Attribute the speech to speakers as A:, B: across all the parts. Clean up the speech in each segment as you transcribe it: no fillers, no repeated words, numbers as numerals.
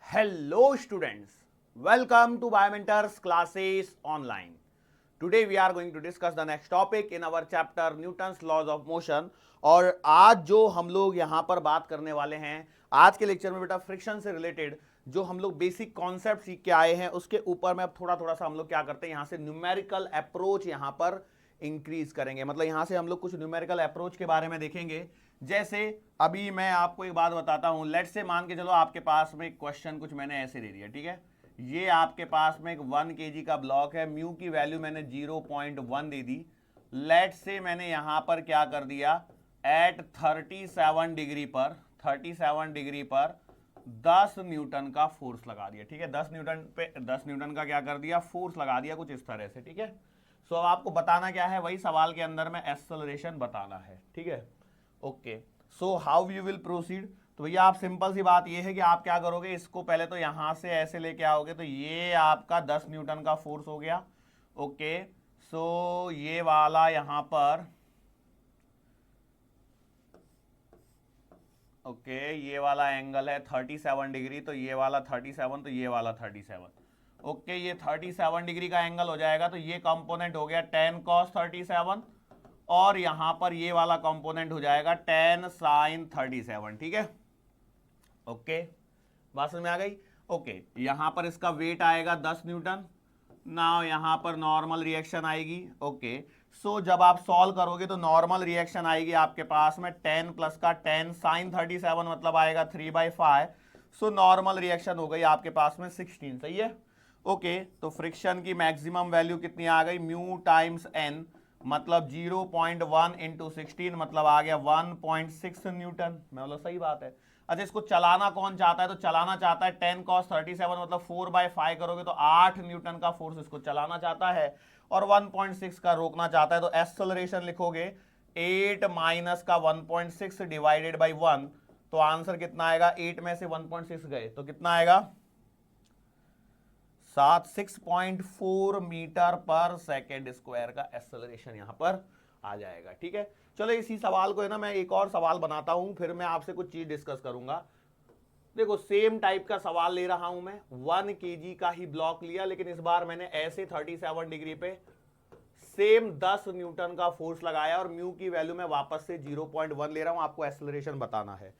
A: Hello students, welcome to Biomentors classes online. Today we are going to discuss the next topic in our chapter Newton's laws of motion। और आज जो हम लोग यहाँ पर बात करने वाले हैं आज के लेक्चर में बेटा फ्रिक्शन से रिलेटेड जो हम लोग बेसिक कॉन्सेप्ट सीख के आए हैं उसके ऊपर में अब थोड़ा थोड़ा सा हम लोग क्या करते हैं यहाँ से न्यूमेरिकल अप्रोच यहाँ पर इंक्रीज करेंगे। मतलब यहाँ से हम लोग कुछ न्यूमेरिकल अप्रोच के बारे में देखेंगे। जैसे अभी मैं आपको एक बात बताता हूं, लेट से मान के चलो आपके पास में क्वेश्चन कुछ मैंने ऐसे दे दिया, ठीक है। ये आपके पास में एक 1 kg का ब्लॉक है, म्यू की वैल्यू मैंने 0.1 दे दी। लेट से मैंने यहां पर क्या कर दिया, एट 37 डिग्री पर 10 न्यूटन का फोर्स लगा दिया, ठीक है। 10 न्यूटन पे 10 न्यूटन का क्या कर दिया, फोर्स लगा दिया कुछ इस तरह से, ठीक है। सो अब आपको बताना क्या है, वही सवाल के अंदर में एक्सेलरेशन बताना है, ठीक है। Okay, so how you will proceed. तो भैया आप सिंपल सी बात ये है कि आप क्या करोगे, इसको पहले तो यहां से ऐसे लेके आओगे तो ये आपका 10 न्यूटन का फोर्स हो गया। ओके, सो ये वाला यहां पर ओके ये वाला एंगल है 37 डिग्री, तो ये वाला 37, तो ये वाला 37। ओके, ये 37 डिग्री का एंगल हो जाएगा, तो ये कंपोनेंट हो गया 10 cos 37 और यहां पर ये वाला कंपोनेंट हो जाएगा 10 sin 37, ठीक है। ओके, बात समझ में आ गई। ओके, यहां पर इसका वेट आएगा 10 न्यूटन। नाउ यहां पर नॉर्मल रिएक्शन आएगी। ओके, सो जब आप सॉल्व करोगे तो नॉर्मल रिएक्शन आएगी आपके पास में 10 प्लस का 10 sin 37 मतलब आएगा 3/5। सो नॉर्मल रिएक्शन हो गई आपके पास में 16, सही है। ओके, तो फ्रिक्शन की मैक्सिमम वैल्यू कितनी आ गई, म्यू टाइम्स एन मतलब 0.1 इंटू 16 मतलब आ गया 1.6 न्यूटन। मतलब सही बात है। अच्छा, इसको चलाना कौन चाहता है, तो चलाना चाहता है 10 cos 37 मतलब 4/5 करोगे तो 8 न्यूटन का फोर्स इसको चलाना चाहता है, और 1.6 का रोकना चाहता है। तो एक्सेलरेशन लिखोगे 8 माइनस का 1.6 डिवाइडेड बाई 1, तो आंसर कितना आएगा, 8 में से 1.6 गए तो कितना आएगा 6.4 मीटर पर सेकेंड स्क्वायर का एक्सेलरेशन यहां पर आ जाएगा, ठीक है। चलो इसी सवाल को है ना मैं एक और सवाल बनाता हूं, फिर मैं आपसे कुछ चीज डिस्कस करूंगा। देखो सेम टाइप का सवाल ले रहा हूं मैं, 1 kg का ही ब्लॉक लिया, लेकिन इस बार मैंने ऐसे 37 डिग्री पे सेम 10 न्यूटन का फोर्स लगाया और म्यू की वैल्यू में वापस से 0.1 ले रहा हूं। आपको एक्सेलरेशन बताना है।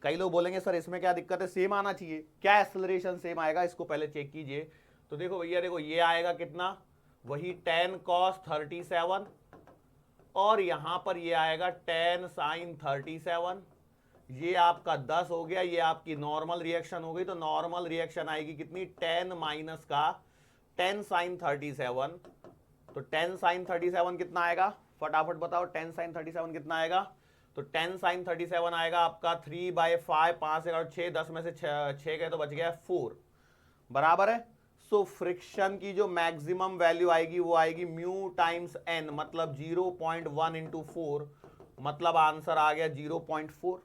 A: कई लोग बोलेंगे सर इसमें क्या दिक्कत है, सेम आना चाहिए। क्या एक्सेलरेशन सेम आएगा, इसको पहले चेक कीजिए। तो देखो भैया, देखो ये आएगा कितना, वही 10 cos 37 और यहां पर ये आएगा 10 sin 37। ये आपका 10 हो गया, ये आपकी नॉर्मल रिएक्शन हो गई। तो नॉर्मल रिएक्शन आएगी कितनी, 10 माइनस का 10 sin 37। तो 10 sin 37 कितना आएगा, फटाफट बताओ 10 sin 37 कितना आएगा। तो 10 sin 37 आएगा आपका 3/5, 5 और 6, 10 में से 6 गए तो बच गया 4, बराबर है। सो फ्रिक्शन की जो मैक्सिमम वैल्यू आएगी वो आएगी म्यू टाइम्स एन मतलब 0.1 इंटू 4 मतलब आंसर आ गया 0.4।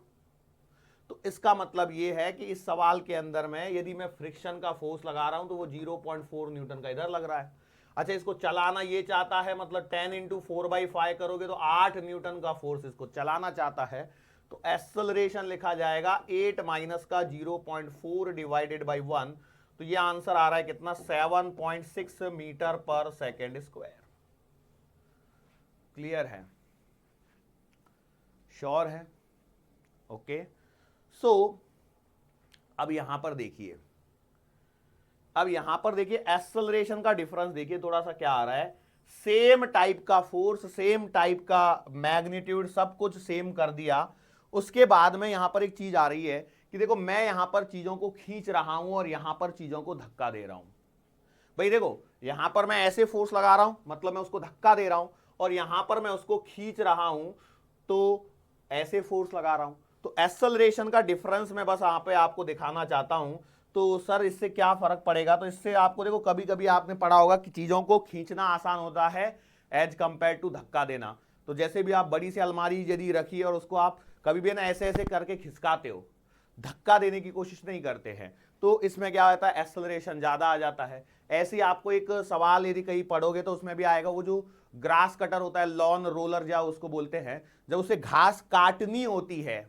A: तो इसका मतलब ये है कि इस सवाल के अंदर में यदि मैं फ्रिक्शन का फोर्स लगा रहा हूं तो वो 0.4 न्यूटन का इधर लग रहा है। अच्छा, इसको चलाना ये चाहता है, मतलब 10 इंटू 4/5 करोगे तो 8 न्यूटन का फोर्स इसको चलाना चाहता है। तो एक्सेलरेशन लिखा जाएगा 8 माइनस का 0.4 डिवाइडेड बाई 1, तो ये आंसर आ रहा है कितना, 7.6 मीटर पर सेकेंड स्क्वायर। क्लियर है, श्योर है। ओके, सो अब यहां पर देखिए, एक्सेलरेशन का डिफरेंस देखिए थोड़ा सा क्या आ रहा है। सेम टाइप का फोर्स, सेम टाइप का मैग्नीट्यूड, सब कुछ सेम कर दिया। उसके बाद में यहां पर एक चीज आ रही है कि देखो मैं यहां पर चीजों को खींच रहा हूं और यहां पर चीजों को धक्का दे रहा हूं। भाई देखो, यहां पर मैं ऐसे फोर्स लगा रहा हूं मतलब मैं उसको धक्का दे रहा हूं, और यहां पर मैं उसको खींच रहा हूं तो ऐसे फोर्स लगा रहा हूं। तो एक्सेलरेशन का डिफरेंस मैं बस यहां पे आपको दिखाना चाहता हूं। तो सर इससे क्या फर्क पड़ेगा, तो इससे आपको देखो कभी कभी आपने पढ़ा होगा कि चीजों को खींचना आसान होता है एज कंपेयर टू धक्का देना। तो जैसे भी आप बड़ी सी अलमारी यदि रखी और उसको आप कभी भी ना ऐसे ऐसे करके खिसकाते हो, धक्का देने की कोशिश नहीं करते हैं, तो इसमें क्या होता है, एक्सेलरेशन ज्यादा आ जाता है। ऐसे ही आपको एक सवाल यदि कहीं पढ़ोगे तो उसमें भी आएगा, वो जो ग्रास कटर होता है, लॉन रोलर जो उसको बोलते हैं, जब उसे घास काटनी होती है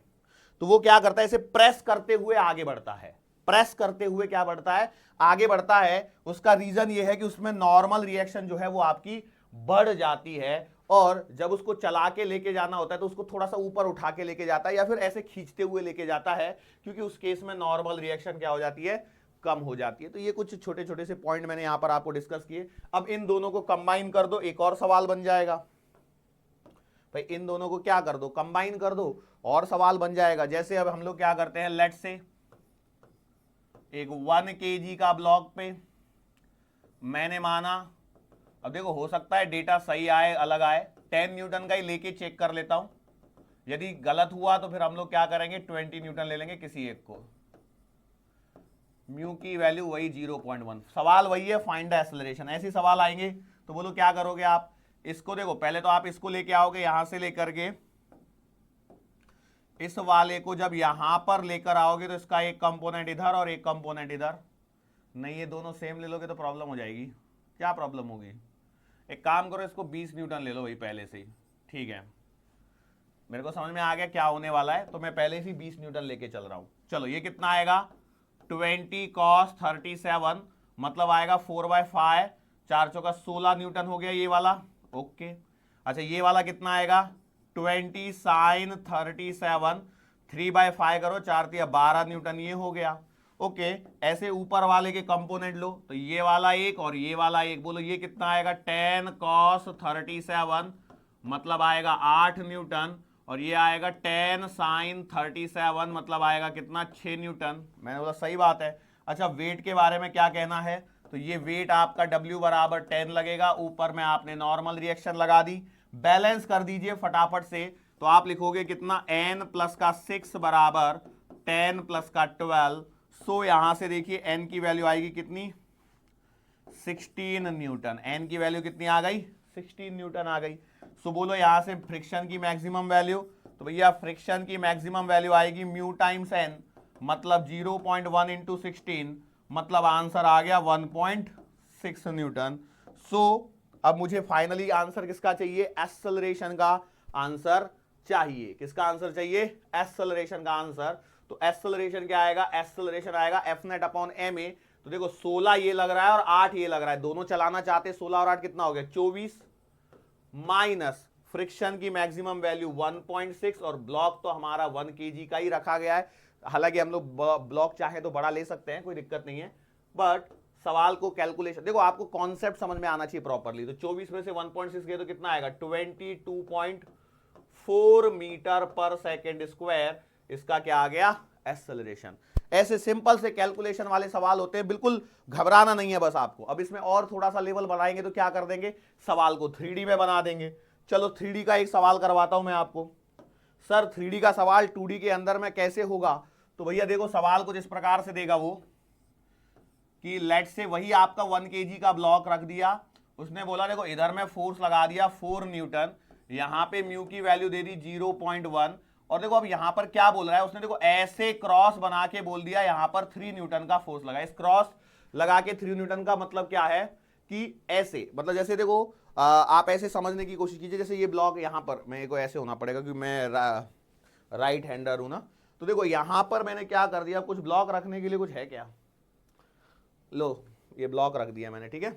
A: तो वो क्या करता है, इसे प्रेस करते हुए आगे बढ़ता है। प्रेस करते हुए क्या बढ़ता है, आगे बढ़ता है, उसका रीजन ये है कि उसमें नॉर्मल रिएक्शन जो है वो आपकी बढ़ जाती है, और जब उसको चला के लेके जाना होता है तो उसको थोड़ा सा ऊपर उठा के लेके जाता है या फिर ऐसे खींचते हुए लेके जाता है, क्योंकि उस केस में नॉर्मल रिएक्शन क्या हो जाती है, कम हो जाती है। तो ये कुछ छोटे छोटे से पॉइंट मैंने यहां पर आपको डिस्कस किए। अब इन दोनों को कंबाइन कर दो, एक और सवाल बन जाएगा भाई, इन दोनों को क्या कर दो, कंबाइन कर दो और सवाल बन जाएगा। जैसे अब हम लोग क्या करते हैं, लेट से एक 1 kg का ब्लॉक पे मैंने माना, अब देखो हो सकता है डेटा सही आए अलग आए, 10 न्यूटन का ही लेके चेक कर लेता हूं, यदि गलत हुआ तो फिर हम लोग क्या करेंगे, 20 न्यूटन ले लेंगे किसी एक को, म्यू की वैल्यू वही 0.1, सवाल वही है, फाइंड द एक्सेलरेशन। ऐसे सवाल आएंगे तो बोलो क्या करोगे आप, इसको देखो पहले तो आप इसको लेके आओगे, यहां से लेकर के इस वाले को जब यहां पर लेकर आओगे तो इसका एक कंपोनेंट इधर और एक कंपोनेंट इधर, नहीं ये दोनों सेम ले लोगे तो प्रॉब्लम हो जाएगी। क्या प्रॉब्लम होगी, एक काम करो इसको 20 न्यूटन ले लो भाई पहले से ही, ठीक है, मेरे को समझ में आ गया क्या होने वाला है, तो मैं पहले से 20 न्यूटन लेके चल रहा हूं। चलो ये कितना आएगा, 20 cos 37, मतलब आएगा 4/5, 4 चौका 16 न्यूटन हो गया ये वाला, ओके। अच्छा ये वाला कितना आएगा, 20 sin 37, 3/5 करो, 4 तिया 12 न्यूटन, ये हो गया, ओके। ऐसे ऊपर वाले के कंपोनेंट लो, तो ये वाला एक और ये वाला एक, बोलो ये कितना आएगा, 10 cos 37, मतलब आएगा 8 न्यूटन, और ये आएगा 10 sin 37, मतलब आएगा कितना, 6 न्यूटन। मैंने बोला सही बात है। अच्छा वेट के बारे में क्या कहना है, तो ये वेट आपका W बराबर 10 लगेगा, ऊपर में आपने नॉर्मल रिएक्शन लगा दी, बैलेंस कर दीजिए फटाफट से, तो आप लिखोगे कितना, n प्लस का 6 बराबर 10 प्लस का 12, सो यहां से देखिए n की वैल्यू आएगी कितनी, 16 न्यूटन, n की वैल्यू कितनी आ गई, 16 न्यूटन आ गई। सो बोलो यहां से फ्रिक्शन की मैक्सिमम वैल्यू, तो भैया फ्रिक्शन की मैक्सिमम वैल्यू आएगी म्यू टाइम्स n, मतलब 0.1 इंटू 16, मतलब आंसर आ गया 1.6 न्यूटन। सो अब मुझे फाइनली आंसर किसका चाहिए, एक्सेलरेशन का आंसर चाहिए। किसका आंसर चाहिए, एक्सेलरेशन का आंसर। तो एक्सेलरेशन क्या आएगा, एक्सेलरेशन आएगा F net upon M A. तो देखो 16 ये लग रहा है और 8 ये लग रहा है, दोनों चलाना चाहते हैं, 16 और 8 कितना हो गया, 24, माइनस फ्रिक्शन की मैक्सिमम वैल्यू 1.6, और ब्लॉक तो हमारा 1 kg का ही रखा गया है, हालांकि हम लोग ब्लॉक चाहे तो बड़ा ले सकते हैं, कोई दिक्कत नहीं है, बट सवाल को कैलकुलेशन देखो, आपको कॉन्सेप्ट समझ में आना चाहिए प्रॉपरली। तो 24 में से 1.6 गए तो कितना आएगा, 22.4 मीटर पर सेकेंड स्क्वायर, इसका क्या आ गया, एक्सेलरेशन। ऐसे सिंपल से कैलकुलेशन वाले सवाल होते हैं, बिल्कुल घबराना नहीं है बस आपको। अब इसमें और थोड़ा सा लेवल बढ़ाएंगे तो क्या कर देंगे, सवाल को 3D में बना देंगे। चलो 3D का एक सवाल करवाता हूं मैं आपको। सर 3D का सवाल 2D के अंदर में कैसे होगा, तो भैया देखो सवाल कुछ इस प्रकार से देगा वो, कि लेट से वही आपका 1 kg का ब्लॉक रख दिया, उसने बोला देखो इधर में फोर्स लगा दिया 4 न्यूटन, यहां पे म्यू की वैल्यू दे दी 0.1, और देखो अब यहां पर क्या बोल रहा है उसने, देखो ऐसे क्रॉस बना के बोल दिया यहां पर 3 न्यूटन का फोर्स लगा। इस क्रॉस लगा के 3 न्यूटन का मतलब क्या है, कि ऐसे, मतलब जैसे देखो आप ऐसे समझने की कोशिश कीजिए, जैसे ये ब्लॉक यहां पर मेरे को ऐसे होना पड़ेगा क्योंकि मैं राइट हैंडर हूं ना, तो देखो यहां पर मैंने क्या कर दिया, कुछ ब्लॉक रखने के लिए कुछ है क्या, लो ये ब्लॉक रख दिया मैंने, ठीक है।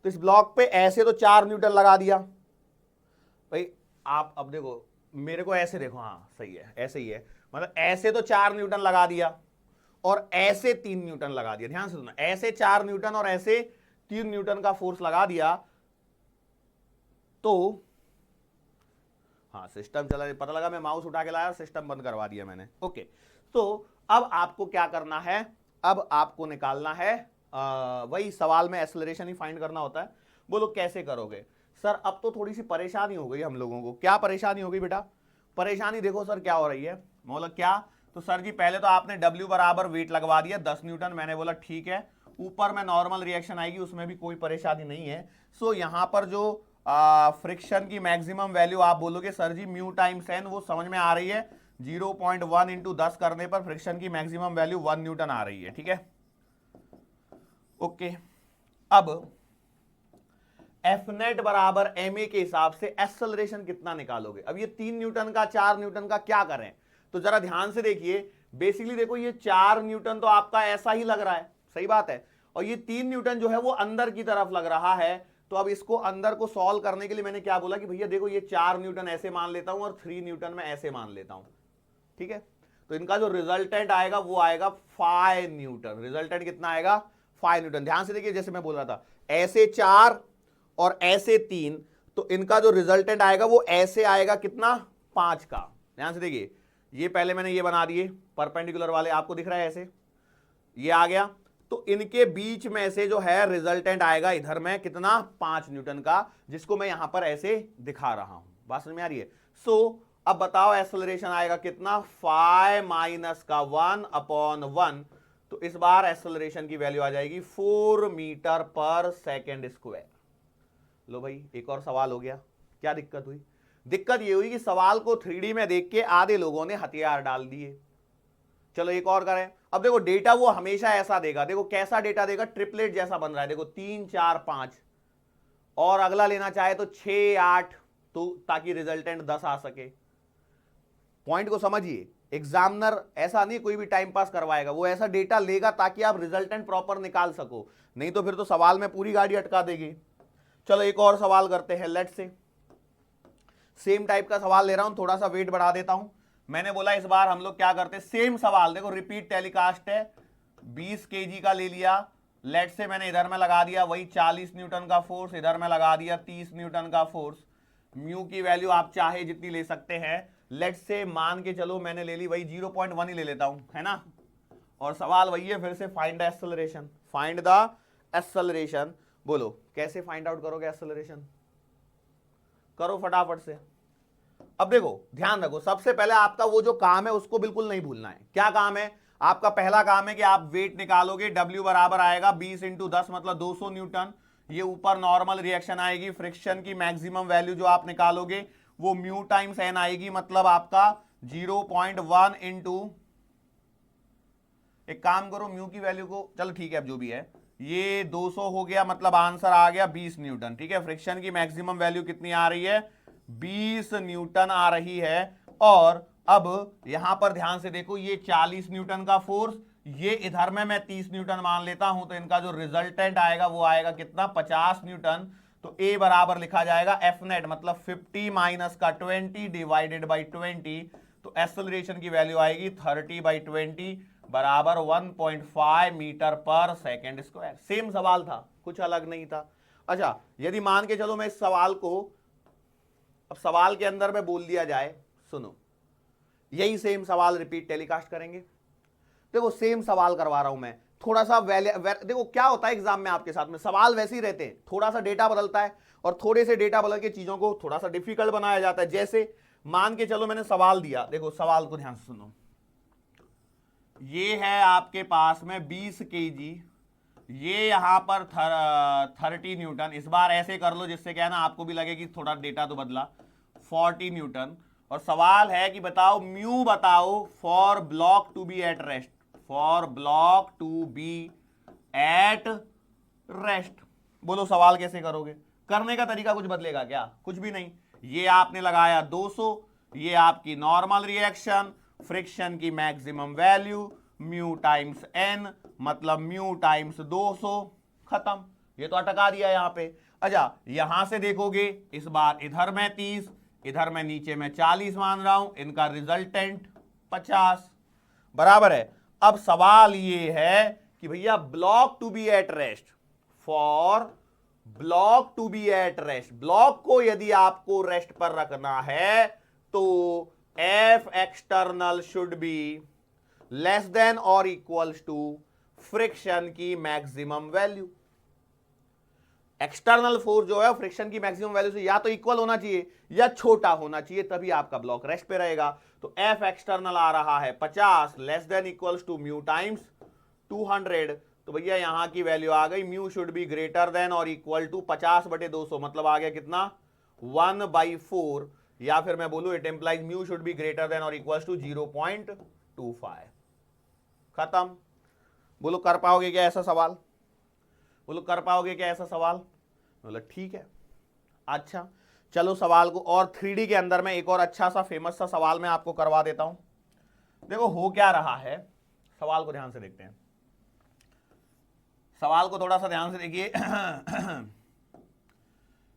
A: तो इस ब्लॉक पे ऐसे तो 4 न्यूटन लगा दिया भाई, आप अब देखो मेरे को ऐसे देखो, हाँ सही है ऐसे ही है, मतलब ऐसे तो 4 न्यूटन लगा दिया और ऐसे 3 न्यूटन लगा दिया, ध्यान से सुनना, ऐसे 4 न्यूटन और ऐसे 3 न्यूटन का फोर्स लगा दिया, तो हाँ सिस्टम चला, पता लगा मैं माउस उठा के लाया और सिस्टम बंद करवा दिया मैंने, ओके। तो अब आपको क्या करना है, अब आपको निकालना है वही सवाल में एक्सेलरेशन ही फाइंड करना होता है। बोलो कैसे करोगे सर, अब तो थोड़ी सी परेशानी हो गई हम लोगों को। क्या परेशानी हो गई बेटा, परेशानी देखो सर क्या हो रही है, बोला क्या, तो सर जी पहले तो आपने W बराबर वेट लगवा दिया 10 न्यूटन, मैंने बोला ठीक है, ऊपर में नॉर्मल रिएक्शन आएगी उसमें भी कोई परेशानी नहीं है। सो यहां पर जो फ्रिक्शन की मैक्सिमम वैल्यू आप बोलोगे sir G mu times n, वो समझ में आ रही है, 0.1 इंटू 10 करने पर फ्रिक्शन की मैक्सिमम वैल्यू 1 न्यूटन आ रही है, ठीक है, ओके। अब एफ नेट बराबर एम ए के हिसाब से एक्सेलरेशन कितना निकालोगे। अब ये 3 न्यूटन का 4 न्यूटन का क्या करें, तो जरा ध्यान से देखिए, बेसिकली देखो ये 4 न्यूटन तो आपका ऐसा ही लग रहा है, सही बात है, और ये 3 न्यूटन जो है वो अंदर की तरफ लग रहा है। तो अब इसको अंदर को सॉल्व करने के लिए मैंने क्या बोला कि भैया देखो ये 4 न्यूटन ऐसे मान लेता हूं और 3 न्यूटन में ऐसे मान लेता हूं, ठीक है। तो इनका जो रिजल्टेंट आएगा वो आएगा 5 न्यूटन। रिजल्टेंट कितना आएगा? 5 न्यूटन। ध्यान से देखिए, जैसे मैं बोल रहा था ऐसे 4 और ऐसे 3, तो इनका जो रिजल्टेंट आएगा वो ऐसे आएगा कितना? 5 का। ध्यान से देखिए, ये पहले मैंने ये बना दिए परपेंडिकुलर वाले, आपको दिख रहा है ऐसे, ये आ गया। तो इनके बीच में से जो है रिजल्टेंट आएगा इधर में कितना? 5 न्यूटन का, जिसको मैं यहां पर ऐसे दिखा रहा हूं। बात समझ में आ रही है? सो अब बताओ एक्सेलरेशन आएगा कितना? 5 माइनस का 1/1। तो इस बार एक्सेलरेशन की वैल्यू आ जाएगी 4 मीटर पर सेकेंड स्क्वायर। लो भाई, एक और सवाल हो गया। क्या दिक्कत हुई? दिक्कत ये हुई कि सवाल को 3D में देख के आधे लोगों ने हथियार डाल दिए। चलो एक और करें। अब देखो डेटा वो हमेशा ऐसा देगा, देखो कैसा डेटा देगा, ट्रिपलेट जैसा बन रहा है, देखो 3 4 5, और अगला लेना चाहे तो 6 8, तो ताकि रिजल्टेंट 10 आ सके। पॉइंट को समझिए, एग्जामिनर ऐसा नहीं कोई भी टाइम पास करवाएगा, वो ऐसा डेटा लेगा ताकि आप रिजल्टेंट प्रॉपर निकाल सको, नहीं तो फिर तो सवाल में पूरी गाड़ी अटका देगी। चलो एक और सवाल करते हैं, लेट्स से सेम टाइप का सवाल ले रहा हूं, थोड़ा सा वेट बढ़ा देता हूं। मैंने बोला इस बार हम लोग क्या करते हैं, सेम सवाल, देखो रिपीट टेलीकास्ट है, 20 kg का ले लिया। लेट से मैंने इधर में लगा दिया वही 40 न्यूटन का फोर्स, इधर में लगा दिया 30 न्यूटन का फोर्स। म्यू की वैल्यू आप चाहे जितनी ले सकते हैं। लेट से मान के चलो मैंने ले ली वही 0.1 ही ले लेता हूं, है ना। और सवाल वही है फिर से, find the acceleration. Find the acceleration. बोलो कैसे फाइंड आउट करोगे एक्सेलरेशन? करो फटाफट से। अब देखो ध्यान रखो, सबसे पहले आपका वो जो काम है उसको बिल्कुल नहीं भूलना है। क्या काम है आपका? पहला काम है कि आप वेट निकालोगे, W बराबर आएगा 20 × 10 मतलब 200 न्यूटन। ये ऊपर नॉर्मल रिएक्शन आएगी, फ्रिक्शन की मैक्सिमम वैल्यू जो आप निकालोगे वो म्यू टाइम्स एन आएगी, मतलब आपका 0.1 × एक काम करो म्यू की वैल्यू को, चलो ठीक है अब जो भी है, ये 200 हो गया, मतलब आंसर आ गया 20 न्यूटन। ठीक है, फ्रिक्शन की मैक्सिमम वैल्यू कितनी आ रही है? 20 न्यूटन आ रही है। और अब यहां पर ध्यान से देखो, ये 40 न्यूटन का फोर्स, ये इधर में मैं 30 न्यूटन मान लेता हूं, तो इनका जो रिजल्टेंट आएगा वो आएगा कितना? 50 न्यूटन। तो ए बराबर लिखा जाएगा एफ नेट, मतलब 50 माइनस का 20 डिवाइडेड बाई 20। तो एक्सेलरेशन की वैल्यू आएगी 30/20 बराबर 1.5 मीटर पर सेकेंड स्क्वायर। सेम सवाल था, कुछ अलग नहीं था। अच्छा, यदि मान के चलो मैं इस सवाल को अब सवाल के अंदर में बोल दिया जाए, सुनो यही सेम सवाल रिपीट टेलीकास्ट करेंगे। देखो सेम सवाल करवा रहा हूं मैं, थोड़ा सा देखो क्या होता है एग्जाम में आपके साथ में, सवाल वैसे ही रहते हैं, थोड़ा सा डेटा बदलता है और थोड़े से डेटा बदल के चीजों को थोड़ा सा डिफिकल्ट बनाया जाता है। जैसे मान के चलो मैंने सवाल दिया, देखो सवाल को ध्यान से सुनो, ये है आपके पास में 20 kg, ये यहां पर 30 न्यूटन। इस बार ऐसे कर लो जिससे क्या है ना आपको भी लगे कि थोड़ा डेटा तो बदला, 40 न्यूटन। और सवाल है कि बताओ म्यू बताओ for block to be at rest, for block to be at rest. बोलो सवाल कैसे करोगे? करने का तरीका कुछ बदलेगा क्या? कुछ भी नहीं। ये आपने लगाया 200, ये आपकी नॉर्मल रिएक्शन, फ्रिक्शन की maximum value mu times N, मतलब म्यू टाइम्स 200, खत्म। ये तो अटका दिया यहां पे। अच्छा यहां से देखोगे इस बार इधर मैं 30, इधर मैं नीचे में 40 मान रहा हूं, इनका रिजल्टेंट 50 बराबर है। अब सवाल ये है कि भैया block to be at rest, for block to be at rest, block को यदि आपको रेस्ट पर रखना है तो F external should be less than और इक्वल्स टू फ्रिक्शन की मैक्सिमम वैल्यू। एक्सटर्नल फोर्स जो है फ्रिक्शन की मैक्सिमम वैल्यू से या तो इक्वल होना चाहिए या छोटा होना चाहिए, तभी आपका ब्लॉक रेस्ट पे रहेगा। तो एफ एक्सटर्नल आ रहा है 50 less than equals to mu times 200। तो भैया यहां की वैल्यू आ गई, mu should be greater than और इक्वल टू 50/200, मतलब आ गया कितना? 1/4, या फिर मैं बोलूं it implies mu should be greater than और इक्वल टू 0.25। खत्म। बोलो कर पाओगे क्या ऐसा सवाल? बोलो कर पाओगे क्या ऐसा सवाल? बोलो ठीक है। अच्छा चलो सवाल को और 3D के अंदर में एक और अच्छा सा फेमस सा सवाल मैं आपको करवा देता हूं। देखो हो क्या रहा है, सवाल को ध्यान से देखते हैं, सवाल को थोड़ा सा ध्यान से देखिए।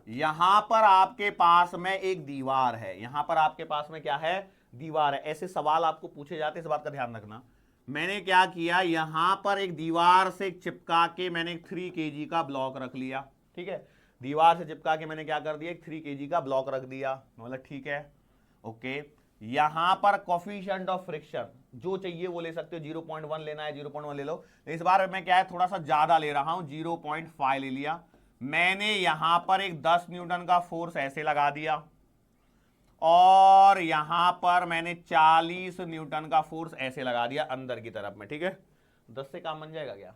A: यहां पर आपके पास में एक दीवार है, यहां पर आपके पास में क्या है, दीवार है। ऐसे सवाल आपको पूछे जाते हैं, इस बात का ध्यान रखना। मैंने क्या किया, यहां पर एक दीवार से चिपका के मैंने 3 kg का ब्लॉक रख लिया, ठीक है, दीवार से चिपका के मैंने क्या कर दिया, एक 3 kg का ब्लॉक रख दिया, मतलब ठीक है, ओके। यहां पर कोफिशिएंट ऑफ फ्रिक्शन जो चाहिए वो ले सकते हो, 0.1 लेना है 0.1 ले लो। इस बार मैं क्या है, थोड़ा सा ज्यादा ले रहा हूं, 0.5 ले लिया। मैंने यहां पर एक 10 न्यूटन का फोर्स ऐसे लगा दिया, और यहां पर मैंने 40 न्यूटन का फोर्स ऐसे लगा दिया अंदर की तरफ में, ठीक है। 10 से काम बन जाएगा क्या?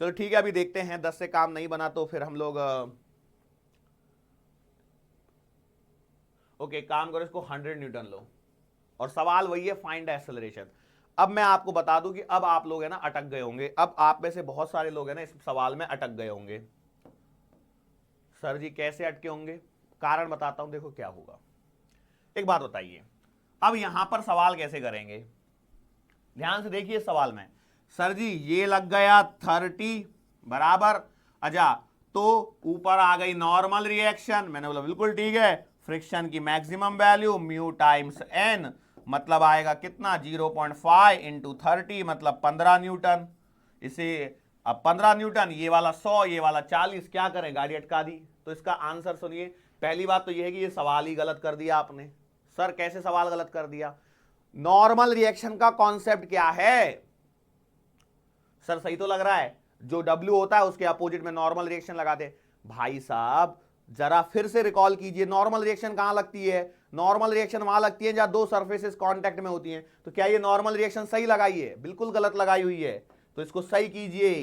A: चलो ठीक है, अभी देखते हैं। 10 से काम नहीं बना तो फिर हम लोग ओके काम करो, इसको 100 न्यूटन लो, और सवाल वही है, फाइंड एक्सेलरेशन। अब मैं आपको बता दूं कि अब आप लोग है ना अटक गए होंगे, अब आप में से बहुत सारे लोग है ना इस सवाल में अटक गए होंगे। सर जी कैसे अटके होंगे, कारण बताता हूं, देखो क्या होगा। एक बात बताइए, अब यहां पर सवाल कैसे करेंगे, ध्यान से देखिए सवाल में। सर जी ये लग गया 30 बराबर, अच्छा तो ऊपर आ गई नॉर्मल रिएक्शन, मैंने बोला बिल्कुल ठीक है, फ्रिक्शन की maximum value mu times N, मतलब आएगा कितना, 0.5 इंटू 30 मतलब 15 न्यूटन। इसे अब 15 न्यूटन, ये वाला 100 ये वाला 40, क्या करें, गाड़ी अटका दी। तो इसका आंसर सुनिए, पहली बात तो यह है कि ये सवाल ही गलत कर दिया आपने। सर कैसे सवाल गलत कर दिया, नॉर्मल रिएक्शन का कॉन्सेप्ट क्या है? सर सही तो लग रहा है, जो W होता है उसके अपोजिट में नॉर्मल रिएक्शन लगाते। भाई साहब जरा फिर से रिकॉल कीजिए, नॉर्मल रिएक्शन कहां लगती है? नॉर्मल रिएक्शन वहां लगती है जहां दो सरफेसेस कांटेक्ट में होती हैं। तो क्या ये नॉर्मल रिएक्शन सही लगाई है? बिल्कुल गलत लगाई हुई है, तो इसको सही कीजिए।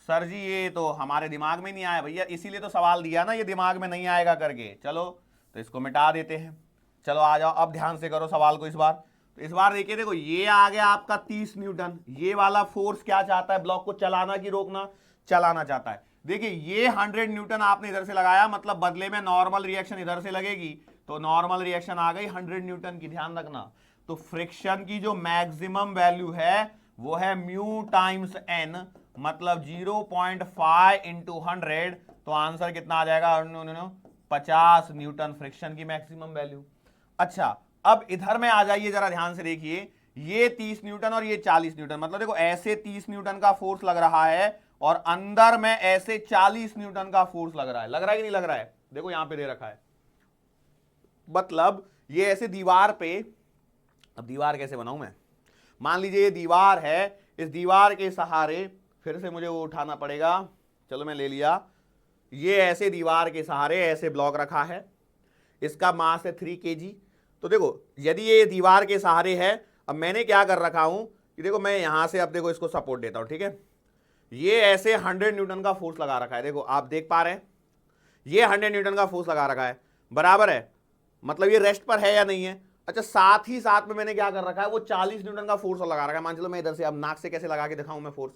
A: सर जी ये तो हमारे दिमाग में नहीं आया भैया, इसीलिए तो सवाल दिया ना, ये दिमाग में नहीं आएगा करके। चलो तो इसको मिटा देते हैं, चलो आ जाओ, अब ध्यान से करो सवाल को इस बार। तो इस बार देखिए, देखो ये आ गया आपका 30 न्यूटन, ये वाला फोर्स क्या चाहता है, ब्लॉक को चलाना कि रोकना? चलाना चाहता है। देखिए ये 100 न्यूटन आपने इधर से लगाया, मतलब बदले में नॉर्मल रिएक्शन इधर से लगेगी, तो नॉर्मल रिएक्शन आ गई 100 न्यूटन की, ध्यान रखना। तो फ्रिक्शन की जो मैक्सिमम वैल्यू है वो है म्यू टाइम्स एन, मतलब 0.5 इंटू 100, तो आंसर कितना आ जाएगा, 50 न्यूटन फ्रिक्शन की मैक्सिमम वैल्यू। अच्छा अब इधर में आ जाइए, जरा ध्यान से देखिए, ये 30 न्यूटन और ये 40 न्यूटन, मतलब देखो ऐसे 30 न्यूटन का फोर्स लग रहा है और अंदर में ऐसे 40 न्यूटन का फोर्स लग रहा है। लग रहा है कि नहीं लग रहा है? देखो यहां पे दे रखा है, मतलब ये ऐसे दीवार पे, अब दीवार कैसे बनाऊं मैं, मान लीजिए ये दीवार है, इस दीवार के सहारे, फिर से मुझे वो उठाना पड़ेगा, चलो मैं ले लिया, ये ऐसे दीवार के सहारे ऐसे ब्लॉक रखा है, इसका मास है 3 kg। तो देखो यदि ये दीवार के सहारे है, अब मैंने क्या कर रखा हूं कि देखो मैं यहां से अब देखो इसको सपोर्ट देता हूं, ठीक है, ये ऐसे 100 न्यूटन का फोर्स लगा रखा है, देखो आप देख पा रहे हैं, ये 100 न्यूटन का फोर्स लगा रखा है, बराबर है, मतलब ये रेस्ट पर है या नहीं है। अच्छा साथ ही साथ में मैंने क्या कर रखा है, वो 40 न्यूटन का फोर्स लगा रखा है। मान चलो मैं इधर से, अब नाक से कैसे लगा के दिखाऊं मैं फोर्स,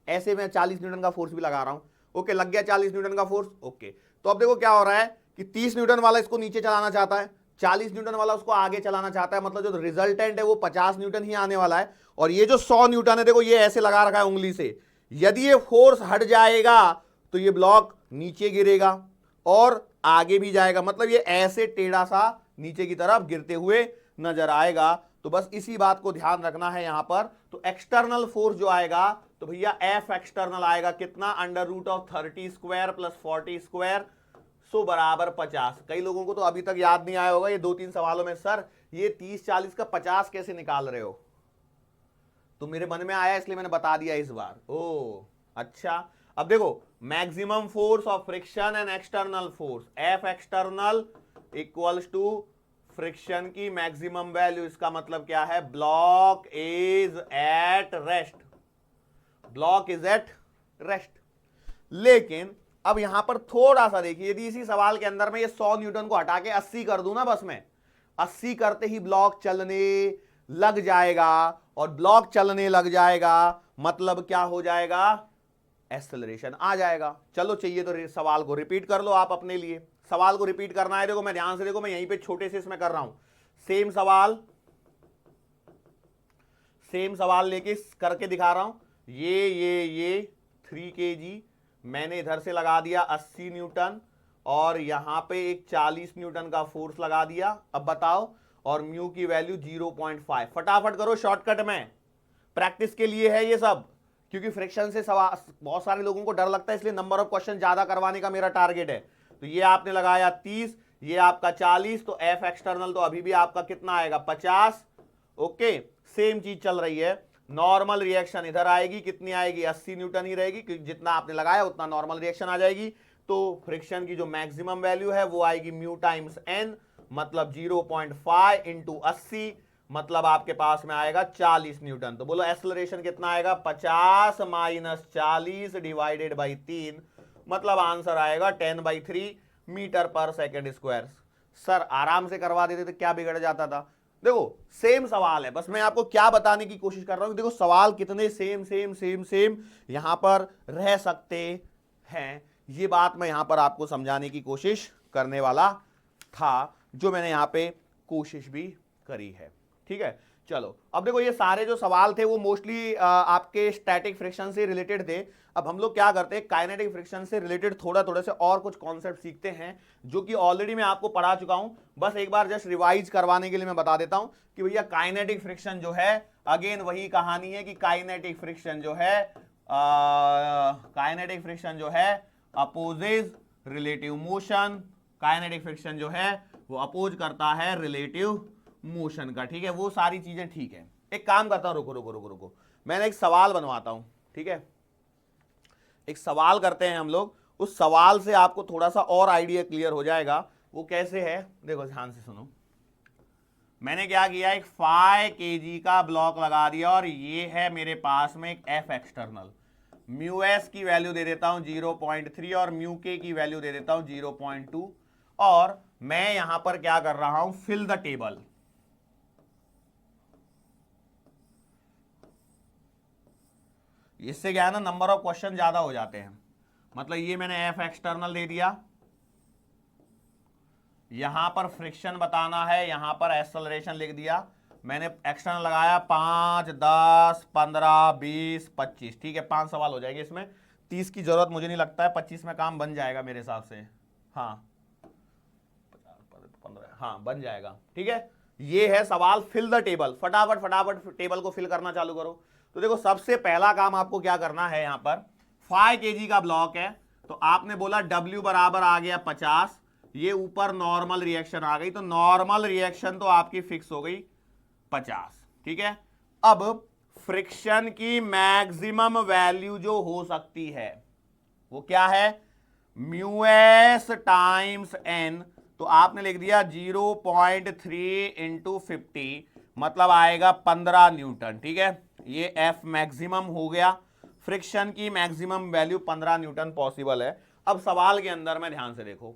A: ऐसे मैं 40 न्यूटन का फोर्स भी लगा रहा हूं, ओके लग गया 40 न्यूटन का फोर्स, ओके। तो अब देखो क्या हो रहा है कि 30 न्यूटन वाला इसको नीचे चलाना चाहता है, 40 न्यूटन वाला उसको आगे चलाना चाहता है, मतलब जो रिजल्टेंट है वो 50 न्यूटन ही आने वाला है। और ये जो 100 न्यूटन है, देखो ये ऐसे लगा रखा है उंगली से, यदि ये फोर्स हट जाएगा तो ये ब्लॉक नीचे गिरेगा और आगे भी जाएगा, मतलब ये ऐसे टेढ़ा सा नीचे की तरफ गिरते हुए नजर आएगा। तो बस इसी बात को ध्यान रखना है यहां पर। तो एक्सटर्नल फोर्स जो आएगा, तो भैया एफ एक्सटर्नल आएगा कितना, under root of 30 square plus 40 square, so बराबर 50। कई लोगों को तो अभी तक याद नहीं आया होगा ये 2-3 सवालों में, सर ये 30-40 का 50 कैसे निकाल रहे हो? तो मेरे मन में आया इसलिए मैंने बता दिया इस बार। ओ अच्छा, अब देखो maximum force of friction and external force, F external equals to friction की मैक्सिमम वैल्यू, इसका मतलब क्या है, block is at rest, block is at rest. लेकिन अब यहां पर थोड़ा सा देखिए, यदि इसी सवाल के अंदर में ये 100 न्यूटन को हटा के 80 कर दूं ना, बस में 80 करते ही ब्लॉक चलने लग जाएगा, और ब्लॉक चलने लग जाएगा मतलब क्या हो जाएगा, एक्सेलरेशन आ जाएगा। चलो चाहिए तो सवाल को रिपीट कर लो आप अपने लिए, सवाल को रिपीट करना है, देखो मैं ध्यान से देखो, मैं यहीं पे छोटे से इसमें कर रहा हूं, सेम सवाल सेम सवाल लेके करके दिखा रहा हूं। ये 3 kg मैंने इधर से लगा दिया 80 न्यूटन और यहां पे एक 40 न्यूटन का फोर्स लगा दिया। अब बताओ, और म्यू की वैल्यू 0.5। फटाफट करो शॉर्टकट में, प्रैक्टिस के लिए है ये सब, क्योंकि फ्रिक्शन से सवाल बहुत सारे लोगों को डर लगता है, इसलिए नंबर ऑफ क्वेश्चन ज्यादा करवाने का मेरा टारगेट है। तो ये आपने लगाया 30, ये आपका 40, तो एफ एक्सटर्नल तो अभी भी आपका कितना आएगा 50। ओके, सेम चीज चल रही है। नॉर्मल रिएक्शन इधर आएगी, कितनी आएगी 80 न्यूटन ही रहेगी, क्योंकि जितना आपने लगाया उतना नॉर्मल रिएक्शन आ जाएगी। तो फ्रिक्शन की जो मैक्सिमम वैल्यू है वो आएगी म्यू टाइम्स एन, मतलब 0.5 इंटू 80, मतलब आपके पास में आएगा 40 न्यूटन। तो बोलो एक्सेलरेशन कितना आएगा 50 माइनस 40 डिवाइडेड बाई 3, मतलब आंसर आएगा 10/3 मीटर पर सेकेंड स्क्वायर। सर आराम से करवा देते तो क्या बिगड़ जाता था। देखो सेम सवाल है, बस मैं आपको क्या बताने की कोशिश कर रहा हूं, देखो सवाल कितने सेम सेम सेम सेम यहां पर रह सकते हैं, ये बात मैं यहां पर आपको समझाने की कोशिश करने वाला था, जो मैंने यहां पे कोशिश भी करी है। ठीक है, चलो अब देखो ये सारे जो सवाल थे वो मोस्टली आपके स्टैटिक फ्रिक्शन से रिलेटेड थे। अब हम लोग क्या करते हैं, काइनेटिक फ्रिक्शन से रिलेटेड थोड़ा से और कुछ कॉन्सेप्ट सीखते हैं, जो कि ऑलरेडी मैं आपको पढ़ा चुका हूं। बस एक बार जस्ट रिवाइज करवाने के लिए मैं बता देता हूं कि भैया काइनेटिक फ्रिक्शन जो है, अगेन वही कहानी है कि काइनेटिक फ्रिक्शन जो है opposes relative motion. Kinetic friction जो है वो अपोज करता है रिलेटिव मोशन का। ठीक है, वो सारी चीजें ठीक है। एक काम करता हूं, रुको रुको रुको रुको, मैंने एक सवाल बनवाता हूं। ठीक है, एक सवाल करते हैं हम लोग, उस सवाल से आपको थोड़ा सा और आइडिया क्लियर हो जाएगा। वो कैसे है, देखो ध्यान से सुनो। मैंने क्या किया, एक 5 kg का ब्लॉक लगा दिया और ये है मेरे पास में एक एफ एक्सटर्नल। म्यू एस की वैल्यू दे देता हूं 0.3 और म्यू के की वैल्यू दे देता हूं 0.2, और मैं यहां पर क्या कर रहा हूं, फिल द टेबल। इससे क्या है ना, नंबर ऑफ क्वेश्चन ज्यादा हो जाते हैं। मतलब ये मैंने एफ एक्सटर्नल दे दिया, यहां पर फ्रिक्शन बताना है, यहां पर एक्सेलरेशन लिख दिया। मैंने एक्सटर्नल लगाया 5, 10, 15, 20, 25। ठीक है, 5 सवाल हो जाएंगे इसमें, 30 की जरूरत मुझे नहीं लगता है, 25 में काम बन जाएगा मेरे हिसाब से। हाँ 15, हाँ बन जाएगा। ठीक है, ये है सवाल, फिल द टेबल। फटाफट टेबल को फिल करना चालू करो। तो देखो सबसे पहला काम आपको क्या करना है, यहां पर 5 kg का ब्लॉक है, तो आपने बोला W बराबर आ गया 50, ये ऊपर नॉर्मल रिएक्शन आ गई, तो नॉर्मल रिएक्शन तो आपकी फिक्स हो गई 50। ठीक है, अब फ्रिक्शन की मैक्सिमम वैल्यू जो हो सकती है वो क्या है, म्यू एस टाइम्स एन, तो आपने लिख दिया 0.3 इंटू 50, मतलब आएगा 15 न्यूटन। ठीक है, ये एफ मैक्सिमम हो गया, फ्रिक्शन की मैक्सिमम वैल्यू 15 न्यूटन पॉसिबल है। अब सवाल के अंदर में ध्यान से देखो,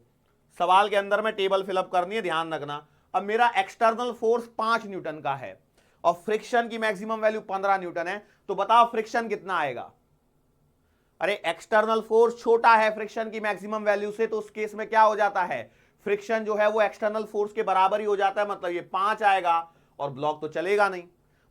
A: सवाल के अंदर में टेबल फिलअप करनी है, ध्यान रखना। अब मेरा एक्सटर्नल फोर्स 5 न्यूटन का है और फ्रिक्शन की मैक्सिमम वैल्यू 15 न्यूटन है, तो बताओ फ्रिक्शन कितना आएगा। अरे एक्सटर्नल फोर्स छोटा है फ्रिक्शन की मैक्सिमम वैल्यू से, तो उस केस में क्या हो जाता है, फ्रिक्शन जो है वो एक्सटर्नल फोर्स के बराबर ही हो जाता है, मतलब ये 5 आएगा और ब्लॉक तो चलेगा नहीं।